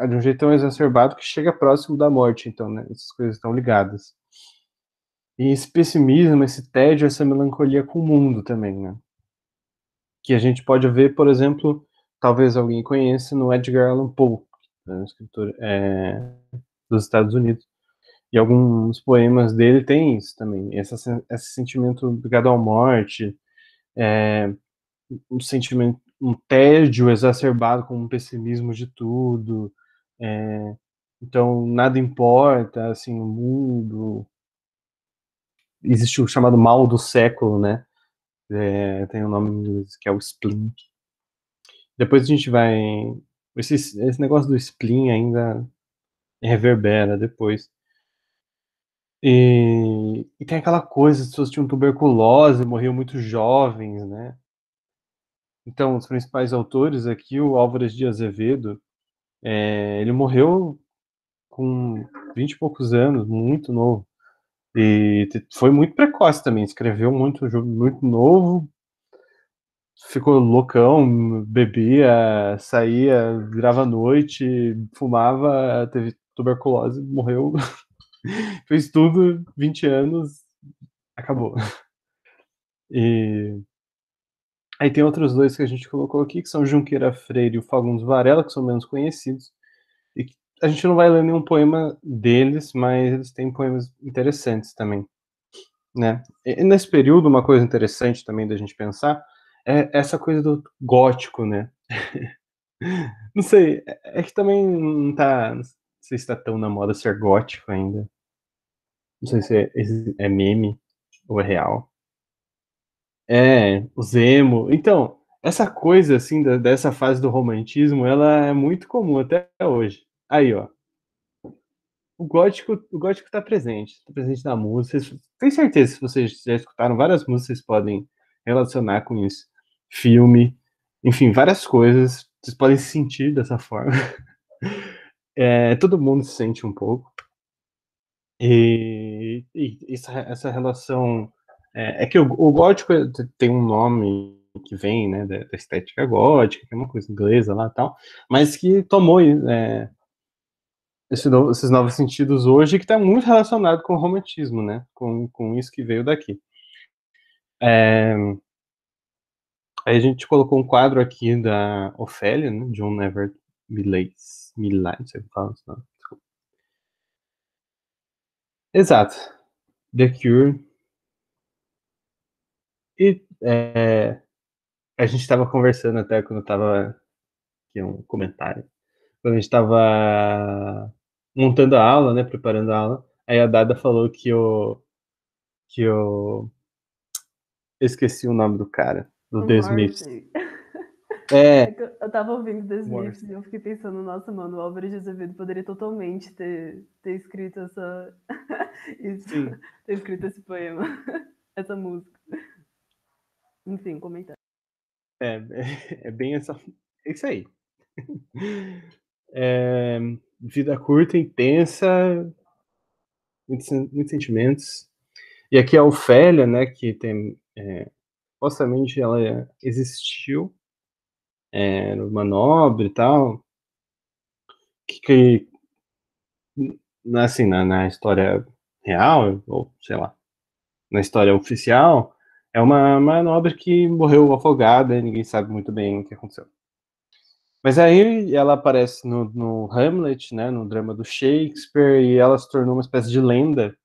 de um jeito tão exacerbado que chega próximo da morte, então, né, essas coisas estão ligadas. E esse pessimismo, esse tédio, essa melancolia com o mundo também, né, que a gente pode ver, por exemplo, talvez alguém conheça no Edgar Allan Poe, né, um escritor dos Estados Unidos. E alguns poemas dele tem isso também, esse sentimento ligado à morte, um sentimento, um tédio exacerbado com um pessimismo de tudo, então nada importa, assim, no mundo. Existe o chamado mal do século, né? Tem um nome em inglês que é o spleen. Depois a gente vai. Esse negócio do spleen ainda reverbera depois. E tem aquela coisa, as pessoas tinham tuberculose, morriam muito jovens, né? Então, os principais autores aqui, o Álvares de Azevedo, ele morreu com 20 e poucos anos, muito novo. E foi muito precoce também, escreveu muito novo, ficou loucão, bebia, saía, virava à noite, fumava, teve tuberculose, morreu, fez tudo, 20 anos, acabou. E aí tem outros dois que a gente colocou aqui, que são Junqueira Freire e o Fagundes Varela, que são menos conhecidos. E a gente não vai ler nenhum poema deles, mas eles têm poemas interessantes também, né? E nesse período, uma coisa interessante também da gente pensar é essa coisa do gótico, né? Não sei, é que também não sei se tá tão na moda ser gótico ainda. Não sei se é meme ou é real. O Zemo. Então, essa coisa, assim, dessa fase do romantismo, ela é muito comum até hoje. Aí, ó. O gótico tá presente na música. Tenho certeza, se vocês já escutaram várias músicas, vocês podem relacionar com isso. Filme, enfim, várias coisas. Vocês podem se sentir dessa forma. Todo mundo se sente um pouco. E essa relação. Que o gótico tem um nome que vem, né, da estética gótica, que é uma coisa inglesa lá e tal, mas que tomou esses novos sentidos hoje, que está muito relacionado com o romantismo, né, com isso que veio daqui. Aí a gente colocou um quadro aqui da Ofélia, né, John Never Millais, não sei como fala isso, não. Exato. The Cure. E a gente estava conversando até quando eu estava aqui um comentário. Quando a gente estava montando a aula, né, preparando a aula, aí a Dada falou que eu esqueci o nome do cara, do O The Smiths. Morrissey. É que eu tava ouvindo The Smiths Morrissey. e eu fiquei pensando, nossa, mano, o Álvares de Azevedo poderia totalmente ter escrito isso, Sim. ter escrito esse poema, essa música. Enfim, comentário. É bem essa. É isso aí. Vida curta, intensa, muitos sentimentos. E aqui a Ofélia, né, que tem. Supostamente ela existiu, era uma nobre e tal, que assim, na história real, ou sei lá, na história oficial, é uma nobre que morreu afogada e ninguém sabe muito bem o que aconteceu. Mas aí ela aparece no Hamlet, né, no drama do Shakespeare, e ela se tornou uma espécie de lenda,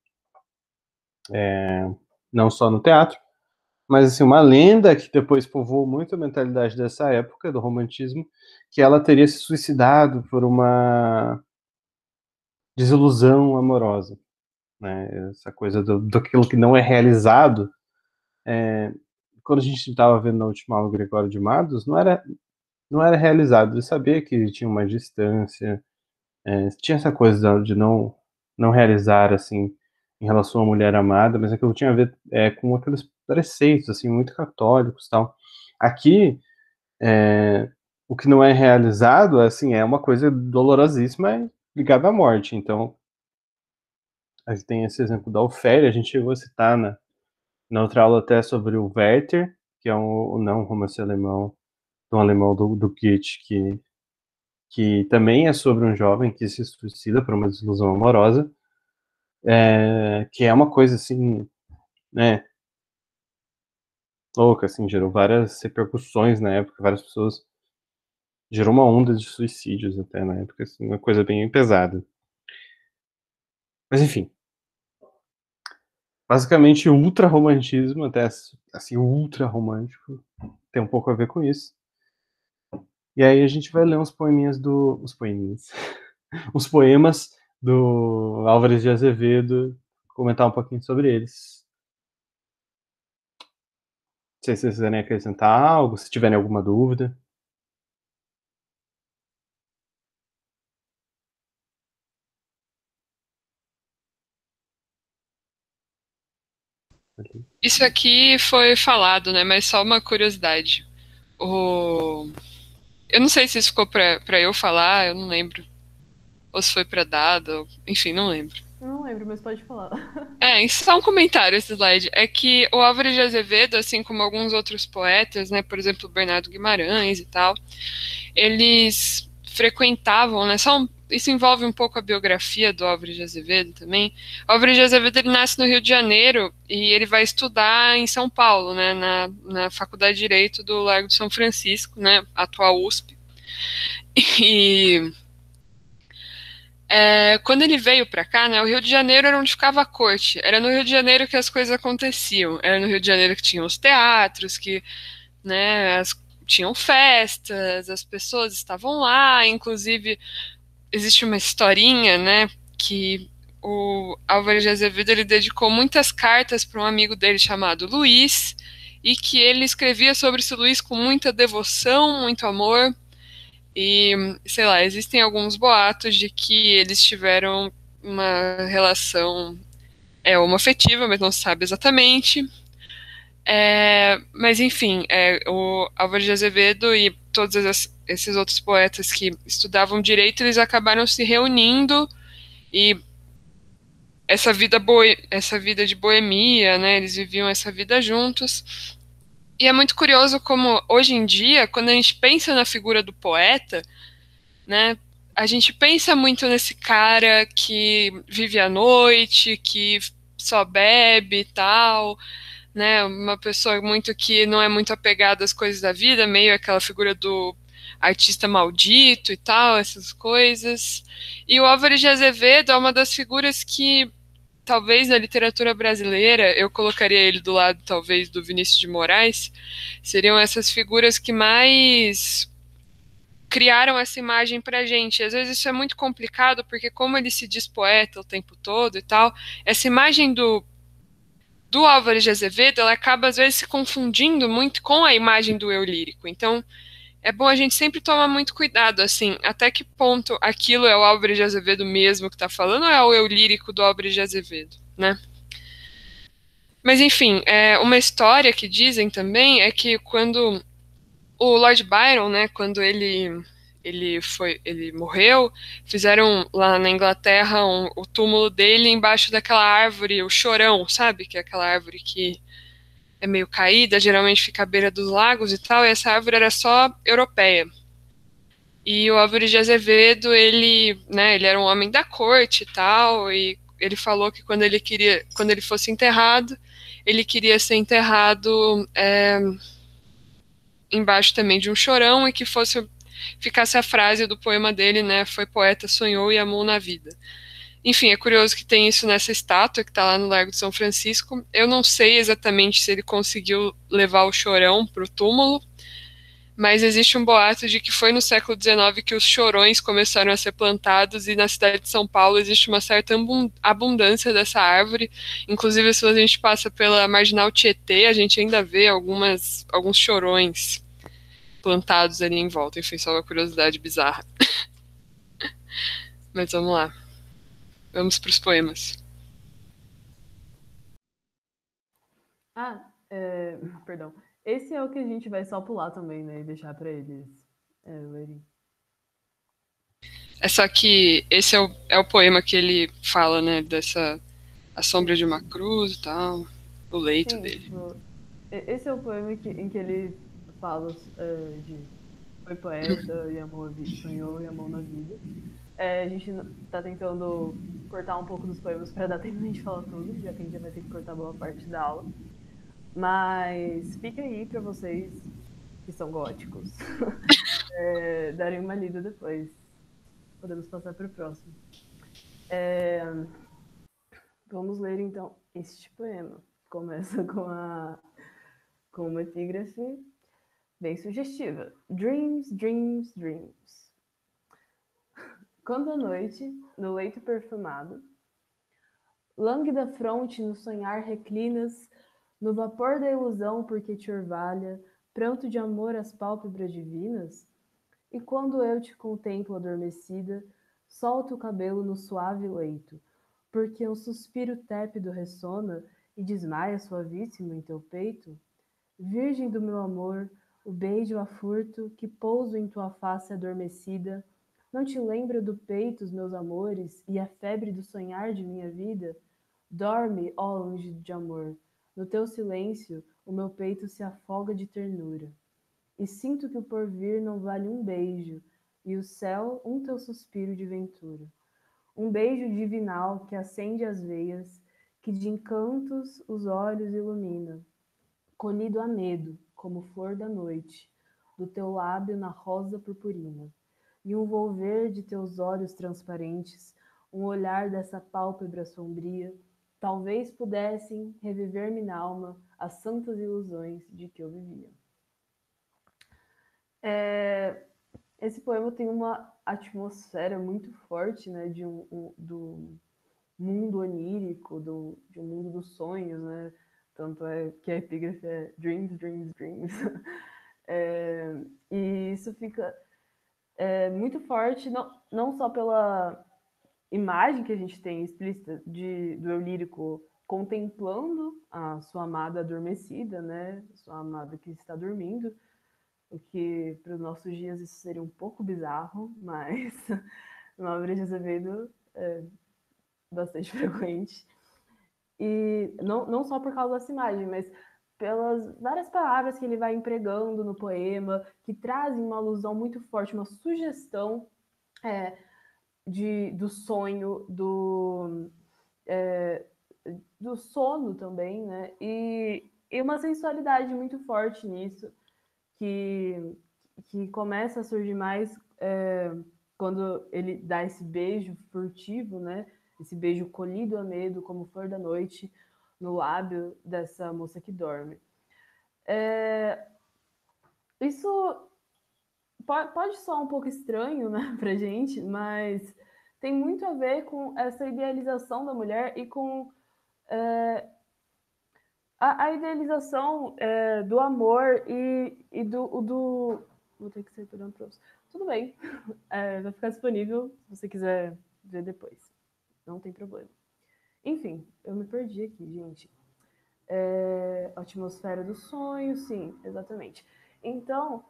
não só no teatro, mas assim, uma lenda que depois povoou muito a mentalidade dessa época, do romantismo, que ela teria se suicidado por uma desilusão amorosa, né? Essa coisa daquilo que não é realizado. Quando a gente estava vendo na última aula o Gregório de Mados, não era realizado. Ele sabia que tinha uma distância, tinha essa coisa de não realizar, assim, em relação à mulher amada, mas aquilo tinha a ver com aqueles preceitos, assim, muito católicos e tal. Aqui, o que não é realizado, assim, é uma coisa dolorosíssima ligada à morte. Então, a gente tem esse exemplo da Ofélia, a gente chegou a citar na outra aula até sobre o Werther, que é um não romance alemão, um alemão do Goethe, que também é sobre um jovem que se suicida por uma desilusão amorosa, que é uma coisa assim, né, louca, assim, gerou várias repercussões na época, várias pessoas, gerou uma onda de suicídios até na época, assim, uma coisa bem pesada. Mas enfim, basicamente o ultra-romantismo, até assim, o ultra-romântico, tem um pouco a ver com isso. E aí a gente vai ler uns poeminhas os poeminhas, uns poemas do Álvares de Azevedo, comentar um pouquinho sobre eles. Não sei se vocês quiserem acrescentar algo, se tiverem alguma dúvida. Isso aqui foi falado, né? Mas só uma curiosidade. O... Eu não sei se isso ficou pra eu falar, eu não lembro. Ou se foi pra Dada, enfim, não lembro. Eu não lembro, mas pode falar. Só um comentário esse slide. É que o Álvares de Azevedo, assim como alguns outros poetas, né, por exemplo, Bernardo Guimarães e tal, eles frequentavam, né, isso envolve um pouco a biografia do Álvares de Azevedo também. O Álvares de Azevedo, ele nasce no Rio de Janeiro e ele vai estudar em São Paulo, né, na Faculdade de Direito do Largo de São Francisco, né, atual USP. E quando ele veio para cá, né, o Rio de Janeiro era onde ficava a corte. Era no Rio de Janeiro que as coisas aconteciam. Era no Rio de Janeiro que tinham os teatros, que, né, tinham festas, as pessoas estavam lá. Inclusive, existe uma historinha, né, que o Álvares de Azevedo ele dedicou muitas cartas para um amigo dele chamado Luiz, e que ele escrevia sobre esse Luiz com muita devoção, muito amor. E, sei lá, existem alguns boatos de que eles tiveram uma relação homoafetiva, mas não se sabe exatamente. Mas, enfim, o Álvaro de Azevedo e todos esses outros poetas que estudavam direito, eles acabaram se reunindo e essa vida de boemia, né, eles viviam essa vida juntos. E é muito curioso como, hoje em dia, quando a gente pensa na figura do poeta, né? A gente pensa muito nesse cara que vive à noite, que só bebe e tal, né? Uma pessoa muito que não é muito apegada às coisas da vida, meio aquela figura do artista maldito e tal, essas coisas. E o Álvares de Azevedo é uma das figuras que, talvez na literatura brasileira, eu colocaria ele do lado, talvez, do Vinícius de Moraes, seriam essas figuras que mais criaram essa imagem pra gente. Às vezes isso é muito complicado, porque como ele se diz poeta o tempo todo e tal, essa imagem do Álvares de Azevedo, ela acaba às vezes se confundindo muito com a imagem do eu lírico. Então, é bom a gente sempre tomar muito cuidado, assim, até que ponto aquilo é o Álvares de Azevedo mesmo que tá falando, ou é o eu lírico do Álvares de Azevedo, né? Mas, enfim, uma história que dizem também é que quando o Lord Byron, né, quando ele morreu, fizeram lá na Inglaterra o túmulo dele embaixo daquela árvore, o chorão, sabe? Que é aquela árvore que é meio caída, geralmente fica à beira dos lagos e tal, e essa árvore era só europeia. E o Álvares de Azevedo, ele era um homem da corte e tal, e ele falou que quando ele fosse enterrado, ele queria ser enterrado embaixo também de um chorão e que ficasse a frase do poema dele, né? Foi poeta, sonhou e amou na vida. Enfim, é curioso que tem isso nessa estátua que está lá no Largo de São Francisco. Eu não sei exatamente se ele conseguiu levar o chorão para o túmulo, mas existe um boato de que foi no século XIX que os chorões começaram a ser plantados e na cidade de São Paulo existe uma certa abundância dessa árvore. Inclusive, se a gente passa pela Marginal Tietê, a gente ainda vê alguns chorões plantados ali em volta. Enfim, só uma curiosidade bizarra. Mas vamos lá. Vamos para os poemas. Perdão. Esse é o que a gente vai só pular também, né? E deixar para eles lerem. É só que esse é o poema que ele fala, né? A sombra de uma cruz e tal. O leito Sim, dele. tipo, esse é o poema em que ele fala de foi poeta e amou sonhou e amou na vida. A gente tá tentando cortar um pouco dos poemas para dar tempo de a gente falar tudo, já que a gente já vai ter que cortar boa parte da aula. Mas fica aí para vocês que são góticos darem uma lida depois. Podemos passar para o próximo. Vamos ler então este poema. Começa com uma epígrafe bem sugestiva. Dreams, dreams, dreams. Quando à noite, no leito perfumado, lânguida fronte no sonhar reclinas, no vapor da ilusão porque te orvalha, pranto de amor às pálpebras divinas, e quando eu te contemplo adormecida, solto o cabelo no suave leito, porque um suspiro tépido ressona e desmaia suavíssimo em teu peito, virgem do meu amor, o beijo a furto que pouso em tua face adormecida, não te lembra do peito os meus amores e a febre do sonhar de minha vida? Dorme, ó anjo de amor, no teu silêncio o meu peito se afoga de ternura. E sinto que o porvir não vale um beijo, e o céu um teu suspiro de ventura. Um beijo divinal que acende as veias, que de encantos os olhos ilumina, colhido a medo, como flor da noite, do teu lábio na rosa purpurina, e um volver de teus olhos transparentes, um olhar dessa pálpebra sombria, talvez pudessem reviver-me na alma as santas ilusões de que eu vivia. Esse poema tem uma atmosfera muito forte, né, do mundo onírico, de um mundo dos sonhos, né? Tanto é que a epígrafe é Dreams, Dreams, Dreams. E isso fica muito forte, não só pela imagem que a gente tem explícita do eu lírico contemplando a sua amada adormecida, né? Sua amada que está dormindo, o que para os nossos dias isso seria um pouco bizarro, mas na obra de Azevedo é bastante frequente. E não só por causa dessa imagem, mas pelas várias palavras que ele vai empregando no poema, que trazem uma alusão muito forte, uma sugestão do sonho, do sono também, né? E uma sensualidade muito forte nisso, que começa a surgir mais quando ele dá esse beijo furtivo, né? Esse beijo colhido a medo, como flor da noite, no lábio dessa moça que dorme. Isso pode soar um pouco estranho, né, pra gente, mas tem muito a ver com essa idealização da mulher e com a idealização do amor e do... Vou ter que sair por para tudo bem, vai ficar disponível se você quiser ver depois. Não tem problema. Enfim, eu me perdi aqui, gente. A atmosfera do sonho, sim, exatamente. Então,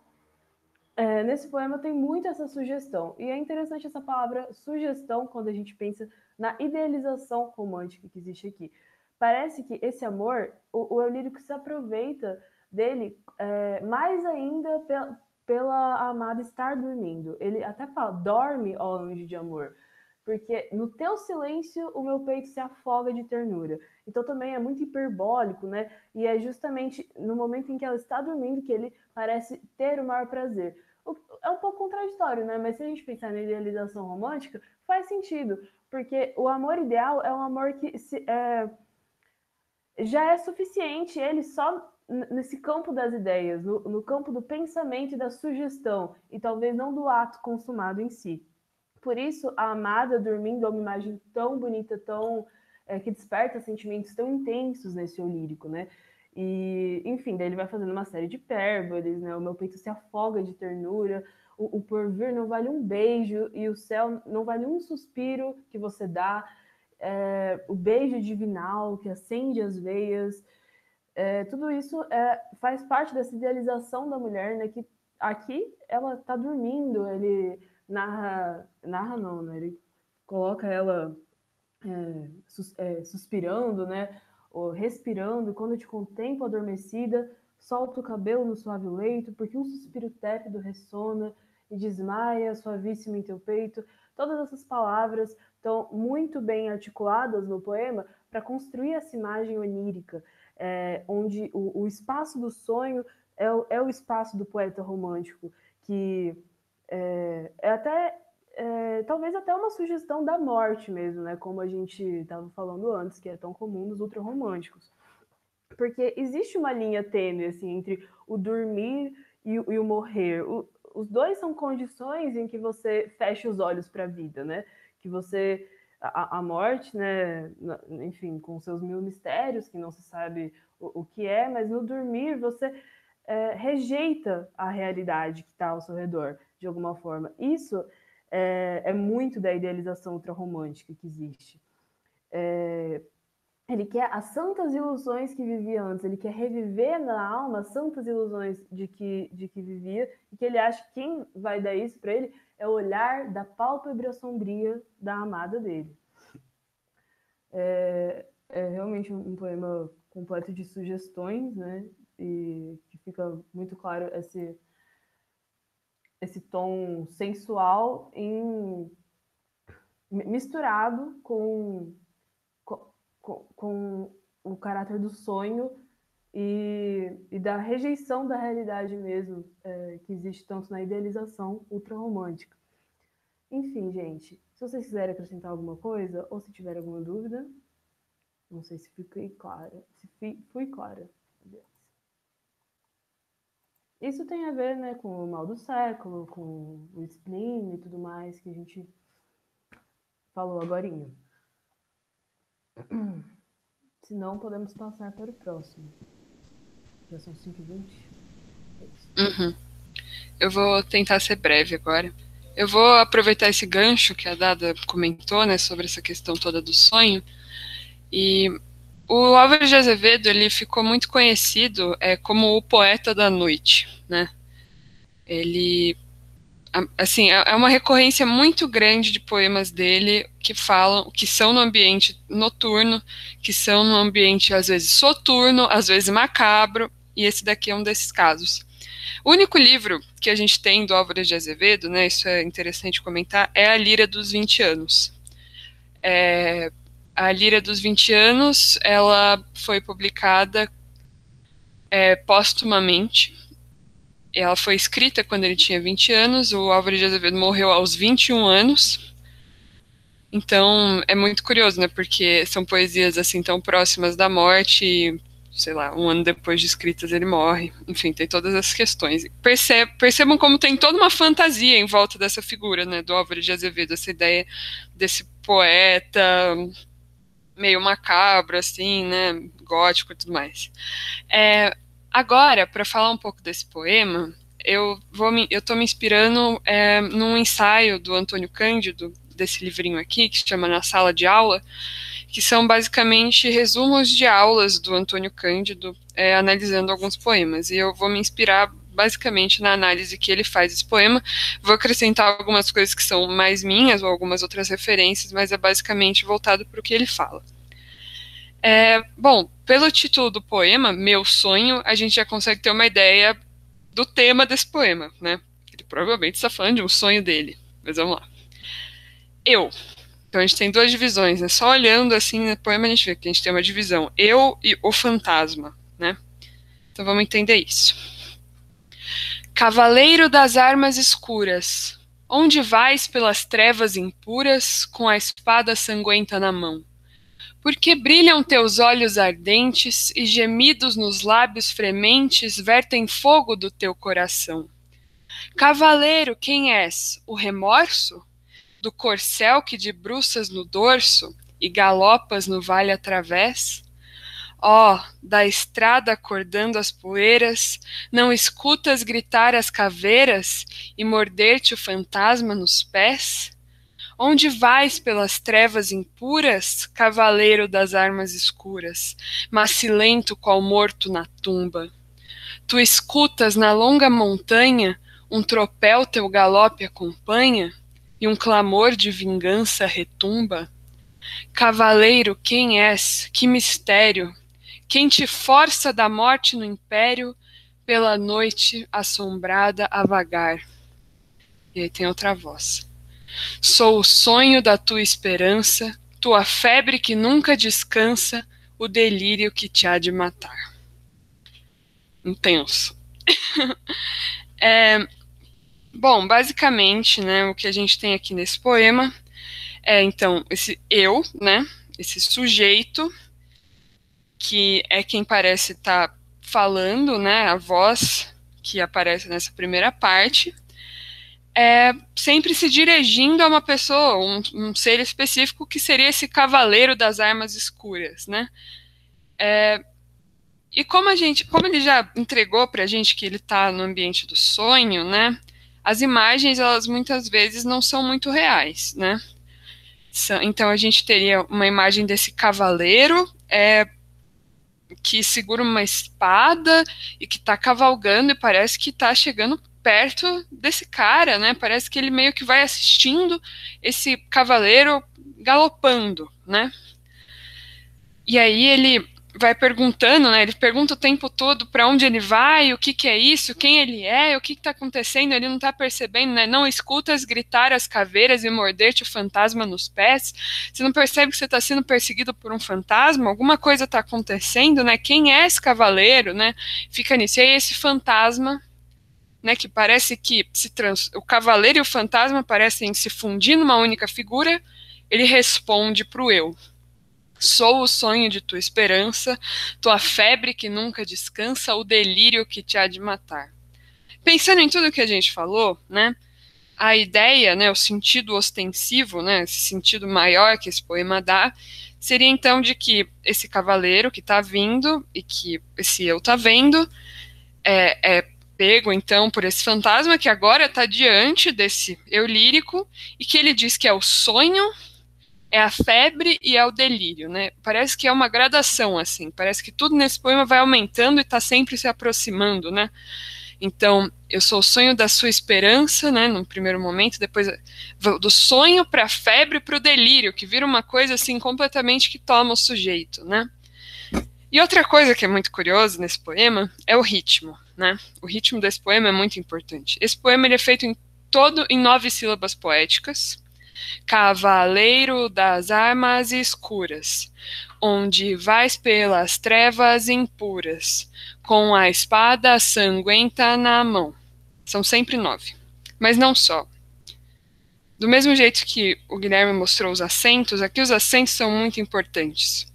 nesse poema tem muito essa sugestão. E é interessante essa palavra sugestão quando a gente pensa na idealização romântica que existe aqui. Parece que esse amor, o eu lírico se aproveita dele mais ainda pela amada estar dormindo. Ele até fala, dorme, ó anjo de amor. porque no teu silêncio o meu peito se afoga de ternura. Então também é muito hiperbólico, né? E é justamente no momento em que ela está dormindo que ele parece ter o maior prazer. É um pouco contraditório, né? Mas se a gente pensar na idealização romântica, faz sentido, porque o amor ideal é um amor que já é suficiente, ele só nesse campo das ideias, no campo do pensamento e da sugestão, e talvez não do ato consumado em si. Por isso, a amada dormindo é uma imagem tão bonita, tão que desperta sentimentos tão intensos nesse eu lírico, né? E, enfim, daí ele vai fazendo uma série de hipérboles, né? O meu peito se afoga de ternura, o porvir não vale um beijo e o céu não vale um suspiro que você dá, o beijo divinal que acende as veias, tudo isso faz parte dessa idealização da mulher, né? Que aqui ela está dormindo, ele narra não, né? Ele coloca ela suspirando, né? Ou respirando. Quando eu te contemplo adormecida, solto o cabelo no suave leito, porque um suspiro tépido ressona e desmaia suavíssimo em teu peito. Todas essas palavras estão muito bem articuladas no poema para construir essa imagem onírica, onde o espaço do sonho é o espaço do poeta romântico, que talvez até uma sugestão da morte mesmo, né? Como a gente estava falando antes, que é tão comum nos ultrarromânticos. Porque existe uma linha tênue assim, entre o dormir e o morrer. Os dois são condições em que você fecha os olhos para a vida, né? Que você... A morte, né? Enfim, com seus mil mistérios, que não se sabe o que é, mas no dormir você rejeita a realidade que está ao seu redor, de alguma forma. Isso é muito da idealização ultrarromântica que existe. Ele quer as santas ilusões que vivia antes, ele quer reviver na alma as santas ilusões de que vivia, e que ele acha que quem vai dar isso para ele é o olhar da pálpebra sombria da amada dele. É realmente um poema completo de sugestões, né? E que fica muito claro esse tom sensual misturado com o caráter do sonho e da rejeição da realidade mesmo, que existe tanto na idealização ultrarromântica. Enfim, gente, se vocês quiserem acrescentar alguma coisa, ou se tiver alguma dúvida, não sei se fiquei clara, fui clara. Isso tem a ver, né, com o mal do século, com o spleen e tudo mais que a gente falou agorinha. Se não, podemos passar para o próximo. Já são 5h20. Eu vou tentar ser breve agora. Eu vou aproveitar esse gancho que a Dada comentou, né, sobre essa questão toda do sonho. E o Álvares de Azevedo, ele ficou muito conhecido como o poeta da noite, né? Ele, assim, é uma recorrência muito grande de poemas dele que falam, que são no ambiente noturno, que são no ambiente às vezes soturno, às vezes macabro, e esse daqui é um desses casos. O único livro que a gente tem do Álvares de Azevedo, né, isso é interessante comentar, é A Lira dos 20 Anos. A Lira dos 20 Anos, ela foi publicada póstumamente. Ela foi escrita quando ele tinha 20 anos, o Álvares de Azevedo morreu aos 21 anos. Então, é muito curioso, né, porque são poesias assim tão próximas da morte e, sei lá, um ano depois de escritas ele morre. Enfim, tem todas essas questões. Percebam como tem toda uma fantasia em volta dessa figura, né, do Álvares de Azevedo, essa ideia desse poeta meio macabro, assim, né, gótico e tudo mais. Agora, para falar um pouco desse poema, eu estou me inspirando num ensaio do Antônio Cândido, desse livrinho aqui, que se chama Na Sala de Aula, que são basicamente resumos de aulas do Antônio Cândido, analisando alguns poemas. E eu vou me inspirar basicamente na análise que ele faz desse poema. Vou acrescentar algumas coisas que são mais minhas, ou algumas outras referências, mas é basicamente voltado para o que ele fala. Bom, pelo título do poema, Meu Sonho, a gente já consegue ter uma ideia do tema desse poema, né? Ele provavelmente está falando de um sonho dele, mas vamos lá. Eu, Então a gente tem duas divisões, né? Só olhando assim no poema a gente vê que a gente tem uma divisão, eu e o fantasma, né? Então vamos entender isso. Cavaleiro das armas escuras, onde vais pelas trevas impuras, com a espada sanguenta na mão? Porque brilham teus olhos ardentes e gemidos nos lábios frementes vertem fogo do teu coração. Cavaleiro, quem és? O remorso? Do corcel que debruças no dorso e galopas no vale através? Ó, da estrada acordando as poeiras, não escutas gritar as caveiras e morder-te o fantasma nos pés? Onde vais pelas trevas impuras, cavaleiro das armas escuras, macilento qual morto na tumba? Tu escutas na longa montanha um tropel teu galope acompanha e um clamor de vingança retumba? Cavaleiro, quem és? Que mistério? Quem te força da morte no império pela noite assombrada a vagar? E aí tem outra voz. Sou o sonho da tua esperança, tua febre que nunca descansa, o delírio que te há de matar. Intenso. Bom, basicamente, né, o que a gente tem aqui nesse poema é, então, esse eu, né, esse sujeito, que é quem parece estar falando, né, a voz que aparece nessa primeira parte, sempre se dirigindo a uma pessoa, um ser específico que seria esse cavaleiro das armas escuras, né? E como ele já entregou para a gente que ele está no ambiente do sonho, né? As imagens, elas muitas vezes não são muito reais, né? Então a gente teria uma imagem desse cavaleiro que segura uma espada e que está cavalgando e parece que está chegando perto desse cara, né? Parece que ele meio que vai assistindo esse cavaleiro galopando, né? E aí ele vai perguntando, né? Ele pergunta o tempo todo para onde ele vai, o que que é isso, quem ele é, o que está acontecendo, ele não está percebendo, né? Não escutas gritar as caveiras e morder-te o fantasma nos pés? Você não percebe que você está sendo perseguido por um fantasma? Alguma coisa está acontecendo, né? Quem é esse cavaleiro, né? Fica nisso. E aí esse fantasma, né? Que parece que o cavaleiro e o fantasma parecem se fundir numa única figura. Ele responde para o eu. Sou o sonho de tua esperança, tua febre que nunca descansa, o delírio que te há de matar. Pensando em tudo que a gente falou, né, a ideia, né, o sentido ostensivo, né, esse sentido maior que esse poema dá, seria então de que esse cavaleiro que está vindo e que esse eu está vendo é pego então por esse fantasma que agora está diante desse eu lírico e que ele diz que é o sonho, é a febre e é o delírio, né? Parece que é uma gradação, assim. Parece que tudo nesse poema vai aumentando e está sempre se aproximando, né? Então, eu sou o sonho da sua esperança, né? No primeiro momento, depois do sonho para a febre para o delírio, que vira uma coisa assim completamente que toma o sujeito, né? E outra coisa que é muito curiosa nesse poema é o ritmo, né? O ritmo desse poema é muito importante. Esse poema ele é feito em 9 sílabas poéticas. Cavaleiro das armas escuras, onde vais pelas trevas impuras, com a espada sanguenta na mão. São sempre 9. Mas não só. Do mesmo jeito que o Guilherme mostrou os acentos, aqui os acentos são muito importantes.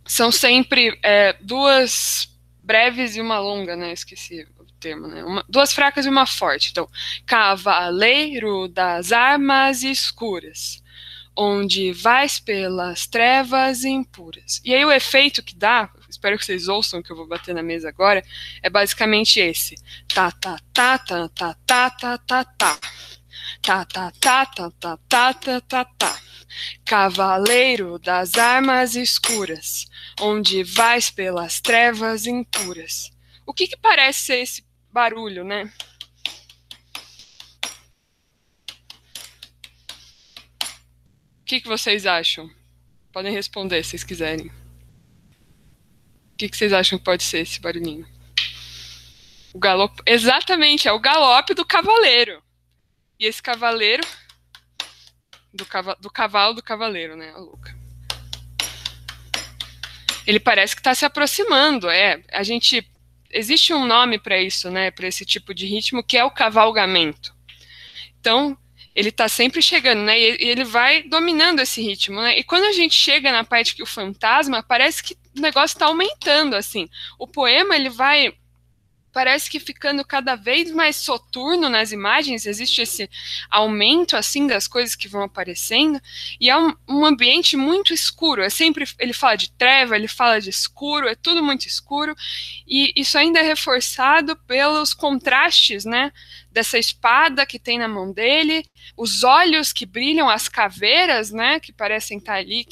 São sempre 2 breves e uma longa, né? Esqueci o termo, né? 2 fracas e uma forte. Então, cavaleiro das armas escuras, onde vais pelas trevas impuras. E aí o efeito que dá, espero que vocês ouçam que eu vou bater na mesa agora, é basicamente esse. Tá, tá, tá, tá, tá, tá, tá, tá, tá. Tá, tá, tá, tá, tá, tá, tá, tá, tá. Cavaleiro das armas escuras, onde vais pelas trevas impuras. O que parece ser esse barulho, né? O que vocês acham? Podem responder se vocês quiserem. O que vocês acham que pode ser esse barulhinho? O galope. Exatamente, é o galope do cavaleiro. E esse cavaleiro, do cavalo do cavaleiro, né, a louca. Ele parece que está se aproximando, existe um nome para isso, né, para esse tipo de ritmo, que é o cavalgamento. Então, ele está sempre chegando, né, e ele vai dominando esse ritmo, né, e quando a gente chega na parte que o fantasma, parece que o negócio está aumentando, assim. O poema, ele vai, parece que ficando cada vez mais soturno nas imagens, existe esse aumento, assim, das coisas que vão aparecendo, e é um ambiente muito escuro, ele fala de treva, ele fala de escuro, é tudo muito escuro, e isso ainda é reforçado pelos contrastes, né, dessa espada que tem na mão dele, os olhos que brilham, as caveiras, né, que parecem estar ali,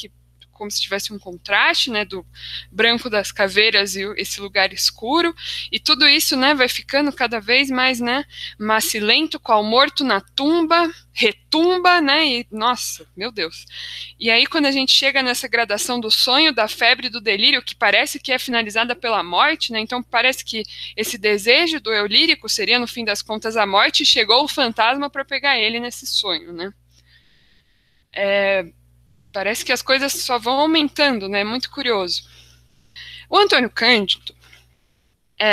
como se tivesse um contraste, né, do branco das caveiras e esse lugar escuro, e tudo isso, né, vai ficando cada vez mais, né, macilento, qual morto na tumba, retumba, né, e, nossa, meu Deus. E aí, quando a gente chega nessa gradação do sonho, da febre, do delírio, que parece que é finalizada pela morte, né, então parece que esse desejo do eu lírico seria, no fim das contas, a morte, e chegou o fantasma para pegar ele nesse sonho, né. Parece que as coisas só vão aumentando, né? Muito curioso. O Antônio Cândido,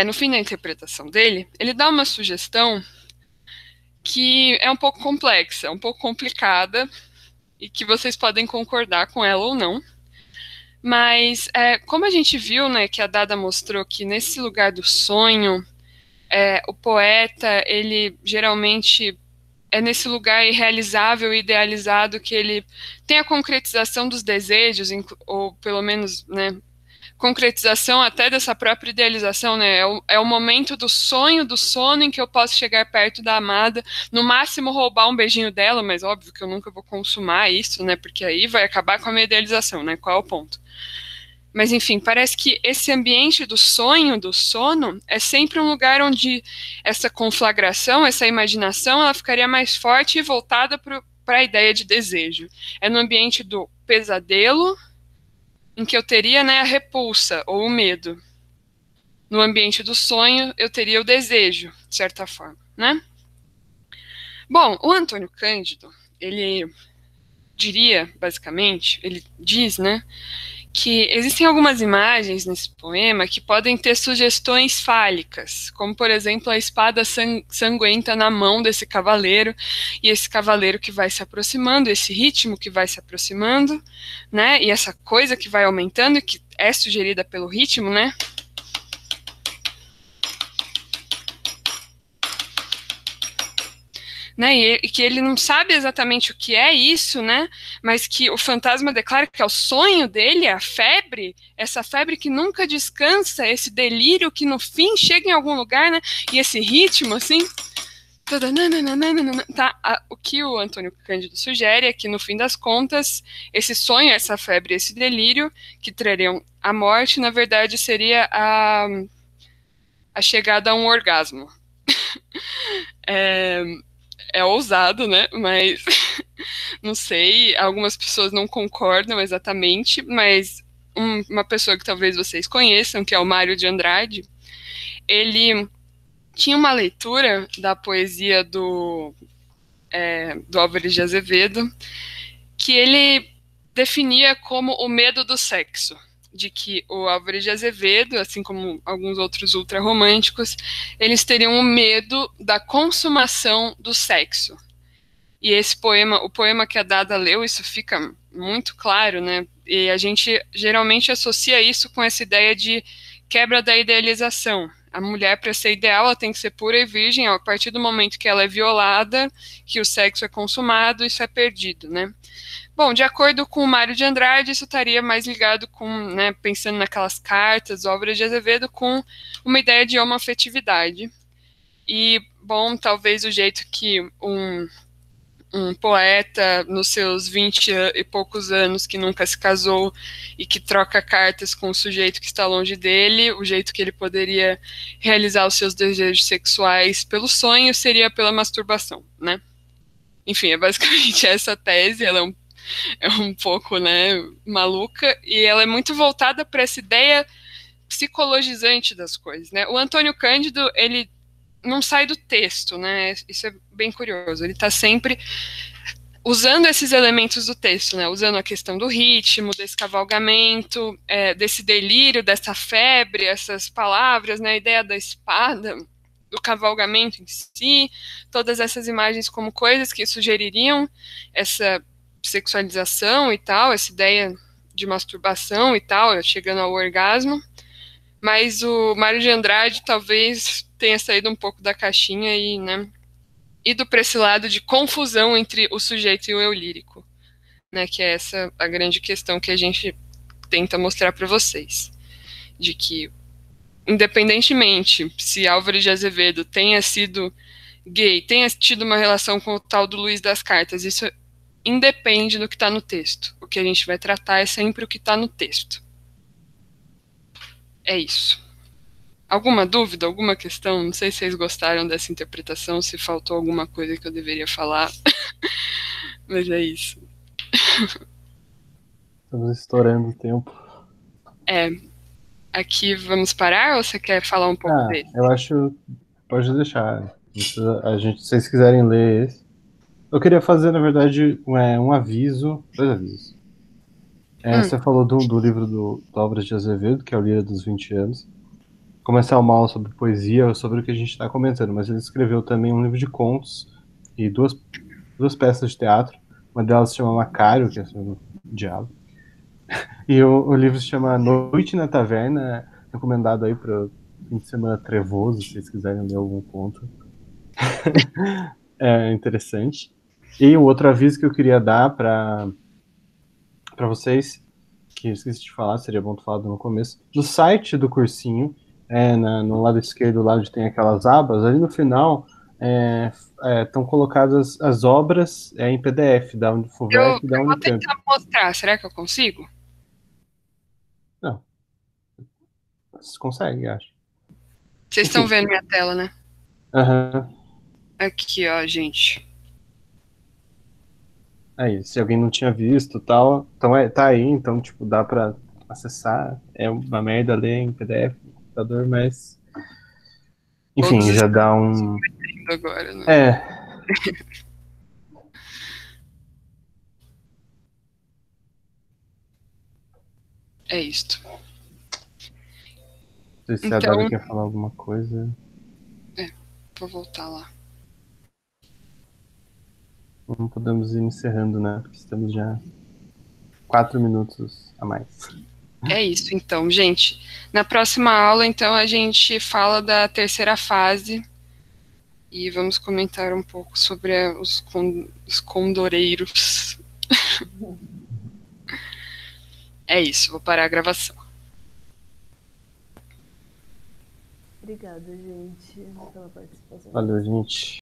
no fim da interpretação dele, ele dá uma sugestão que é um pouco complexa, um pouco complicada, e que vocês podem concordar com ela ou não. Mas, como a gente viu, né, que a Dada mostrou que nesse lugar do sonho, o poeta, ele geralmente é nesse lugar irrealizável e idealizado que ele tem a concretização dos desejos, ou pelo menos, né, concretização até dessa própria idealização, né, é o momento do sonho, do sono em que eu posso chegar perto da amada, no máximo roubar um beijinho dela, mas óbvio que eu nunca vou consumar isso, né, porque aí vai acabar com a minha idealização, né, qual é o ponto? Mas, enfim, parece que esse ambiente do sonho, do sono, é sempre um lugar onde essa conflagração, essa imaginação, ela ficaria mais forte e voltada para a ideia de desejo. É no ambiente do pesadelo, em que eu teria, né, a repulsa ou o medo. No ambiente do sonho, eu teria o desejo, de certa forma, né? Bom, o Antônio Cândido, ele diria, basicamente, ele diz, né, que existem algumas imagens nesse poema que podem ter sugestões fálicas, como, por exemplo, a espada sanguenta na mão desse cavaleiro, e esse cavaleiro que vai se aproximando, esse ritmo que vai se aproximando, né, e essa coisa que vai aumentando, e que é sugerida pelo ritmo, né, e que ele não sabe exatamente o que é isso, né, mas que o fantasma declara que é o sonho dele, a febre, essa febre que nunca descansa, esse delírio que no fim chega em algum lugar, né, e esse ritmo, assim, o que o Antônio Cândido sugere é que, no fim das contas, esse sonho, essa febre, esse delírio, que trariam a morte, na verdade, seria a chegada a um orgasmo. É ousado, né? Mas não sei, algumas pessoas não concordam exatamente, mas uma pessoa que talvez vocês conheçam, que é o Mário de Andrade, ele tinha uma leitura da poesia do Álvares de Azevedo, que ele definia como o medo do sexo, de que o Álvares de Azevedo, assim como alguns outros ultrarromânticos, eles teriam o medo da consumação do sexo. E esse poema, o poema que a Dada leu, isso fica muito claro, né? E a gente geralmente associa isso com essa ideia de quebra da idealização. A mulher, para ser ideal, ela tem que ser pura e virgem. A partir do momento que ela é violada, que o sexo é consumado, isso é perdido, né? Bom, de acordo com o Mário de Andrade, isso estaria mais ligado com, né, pensando naquelas cartas, obras de Azevedo, com uma ideia de homoafetividade. E, bom, talvez o jeito que um poeta, nos seus 20 e poucos anos, que nunca se casou e que troca cartas com o sujeito que está longe dele, o jeito que ele poderia realizar os seus desejos sexuais pelo sonho seria pela masturbação, né? Enfim, é basicamente essa tese, ela é um pouco, né, maluca, e ela é muito voltada para essa ideia psicologizante das coisas, né? O Antônio Cândido, ele não sai do texto, né? Isso é bem curioso. Ele está sempre usando esses elementos do texto, né? Usando a questão do ritmo, desse cavalgamento, desse delírio, dessa febre, essas palavras, né? A ideia da espada, do cavalgamento em si, todas essas imagens como coisas que sugeririam essa sexualização e tal, essa ideia de masturbação e tal, chegando ao orgasmo. Mas o Mário de Andrade talvez tenha saído um pouco da caixinha e, né, ido para esse lado de confusão entre o sujeito e o eu lírico, né, que é essa a grande questão que a gente tenta mostrar para vocês, de que, independentemente se Álvares de Azevedo tenha sido gay, tenha tido uma relação com o tal do Luiz das Cartas, isso independe do que está no texto. O que a gente vai tratar é sempre o que está no texto. É isso. Alguma dúvida, alguma questão? Não sei se vocês gostaram dessa interpretação, se faltou alguma coisa que eu deveria falar, mas é isso. Estamos estourando o tempo. Aqui vamos parar ou você quer falar um pouco dele? Eu acho. Pode deixar. Se vocês quiserem ler esse. Eu queria fazer, na verdade, um aviso. 2 avisos. Você falou do livro do Álvares de Azevedo, que é o Lira dos 20 anos. Começar mal sobre poesia, sobre o que a gente está comentando, mas ele escreveu também um livro de contos e duas peças de teatro. Uma delas se chama Macário, que é sobre o diabo. E o livro se chama Noite na Taverna, recomendado aí para fim de semana trevoso, se vocês quiserem ler algum conto. É interessante. E o outro aviso que eu queria dar para vocês, que eu esqueci de falar, seria bom ter falado no começo, no site do cursinho, no lado esquerdo, lá onde tem aquelas abas, ali no final estão colocadas as obras em PDF, da Eu Unifuvest e da vou Unicamp. tentar mostrar, será que eu consigo? Não, vocês conseguem, acho. Vocês estão Enfim. vendo minha tela, né? Aham. Aqui, ó, gente. Aí, se alguém não tinha visto tal, então tá aí, então, tipo, dá pra acessar. É uma merda ler em PDF no computador, mas. Enfim, Todos já estão dá um. vendo agora, né? É isto. Não sei se a Dada Então, quer falar alguma coisa. vou voltar lá. Não podemos ir encerrando, né? Porque estamos já 4 minutos a mais. É isso, então, gente. Na próxima aula, então, a gente fala da terceira fase e vamos comentar um pouco sobre os condoreiros. É isso, vou parar a gravação. Obrigada, gente, pela participação. Valeu, gente.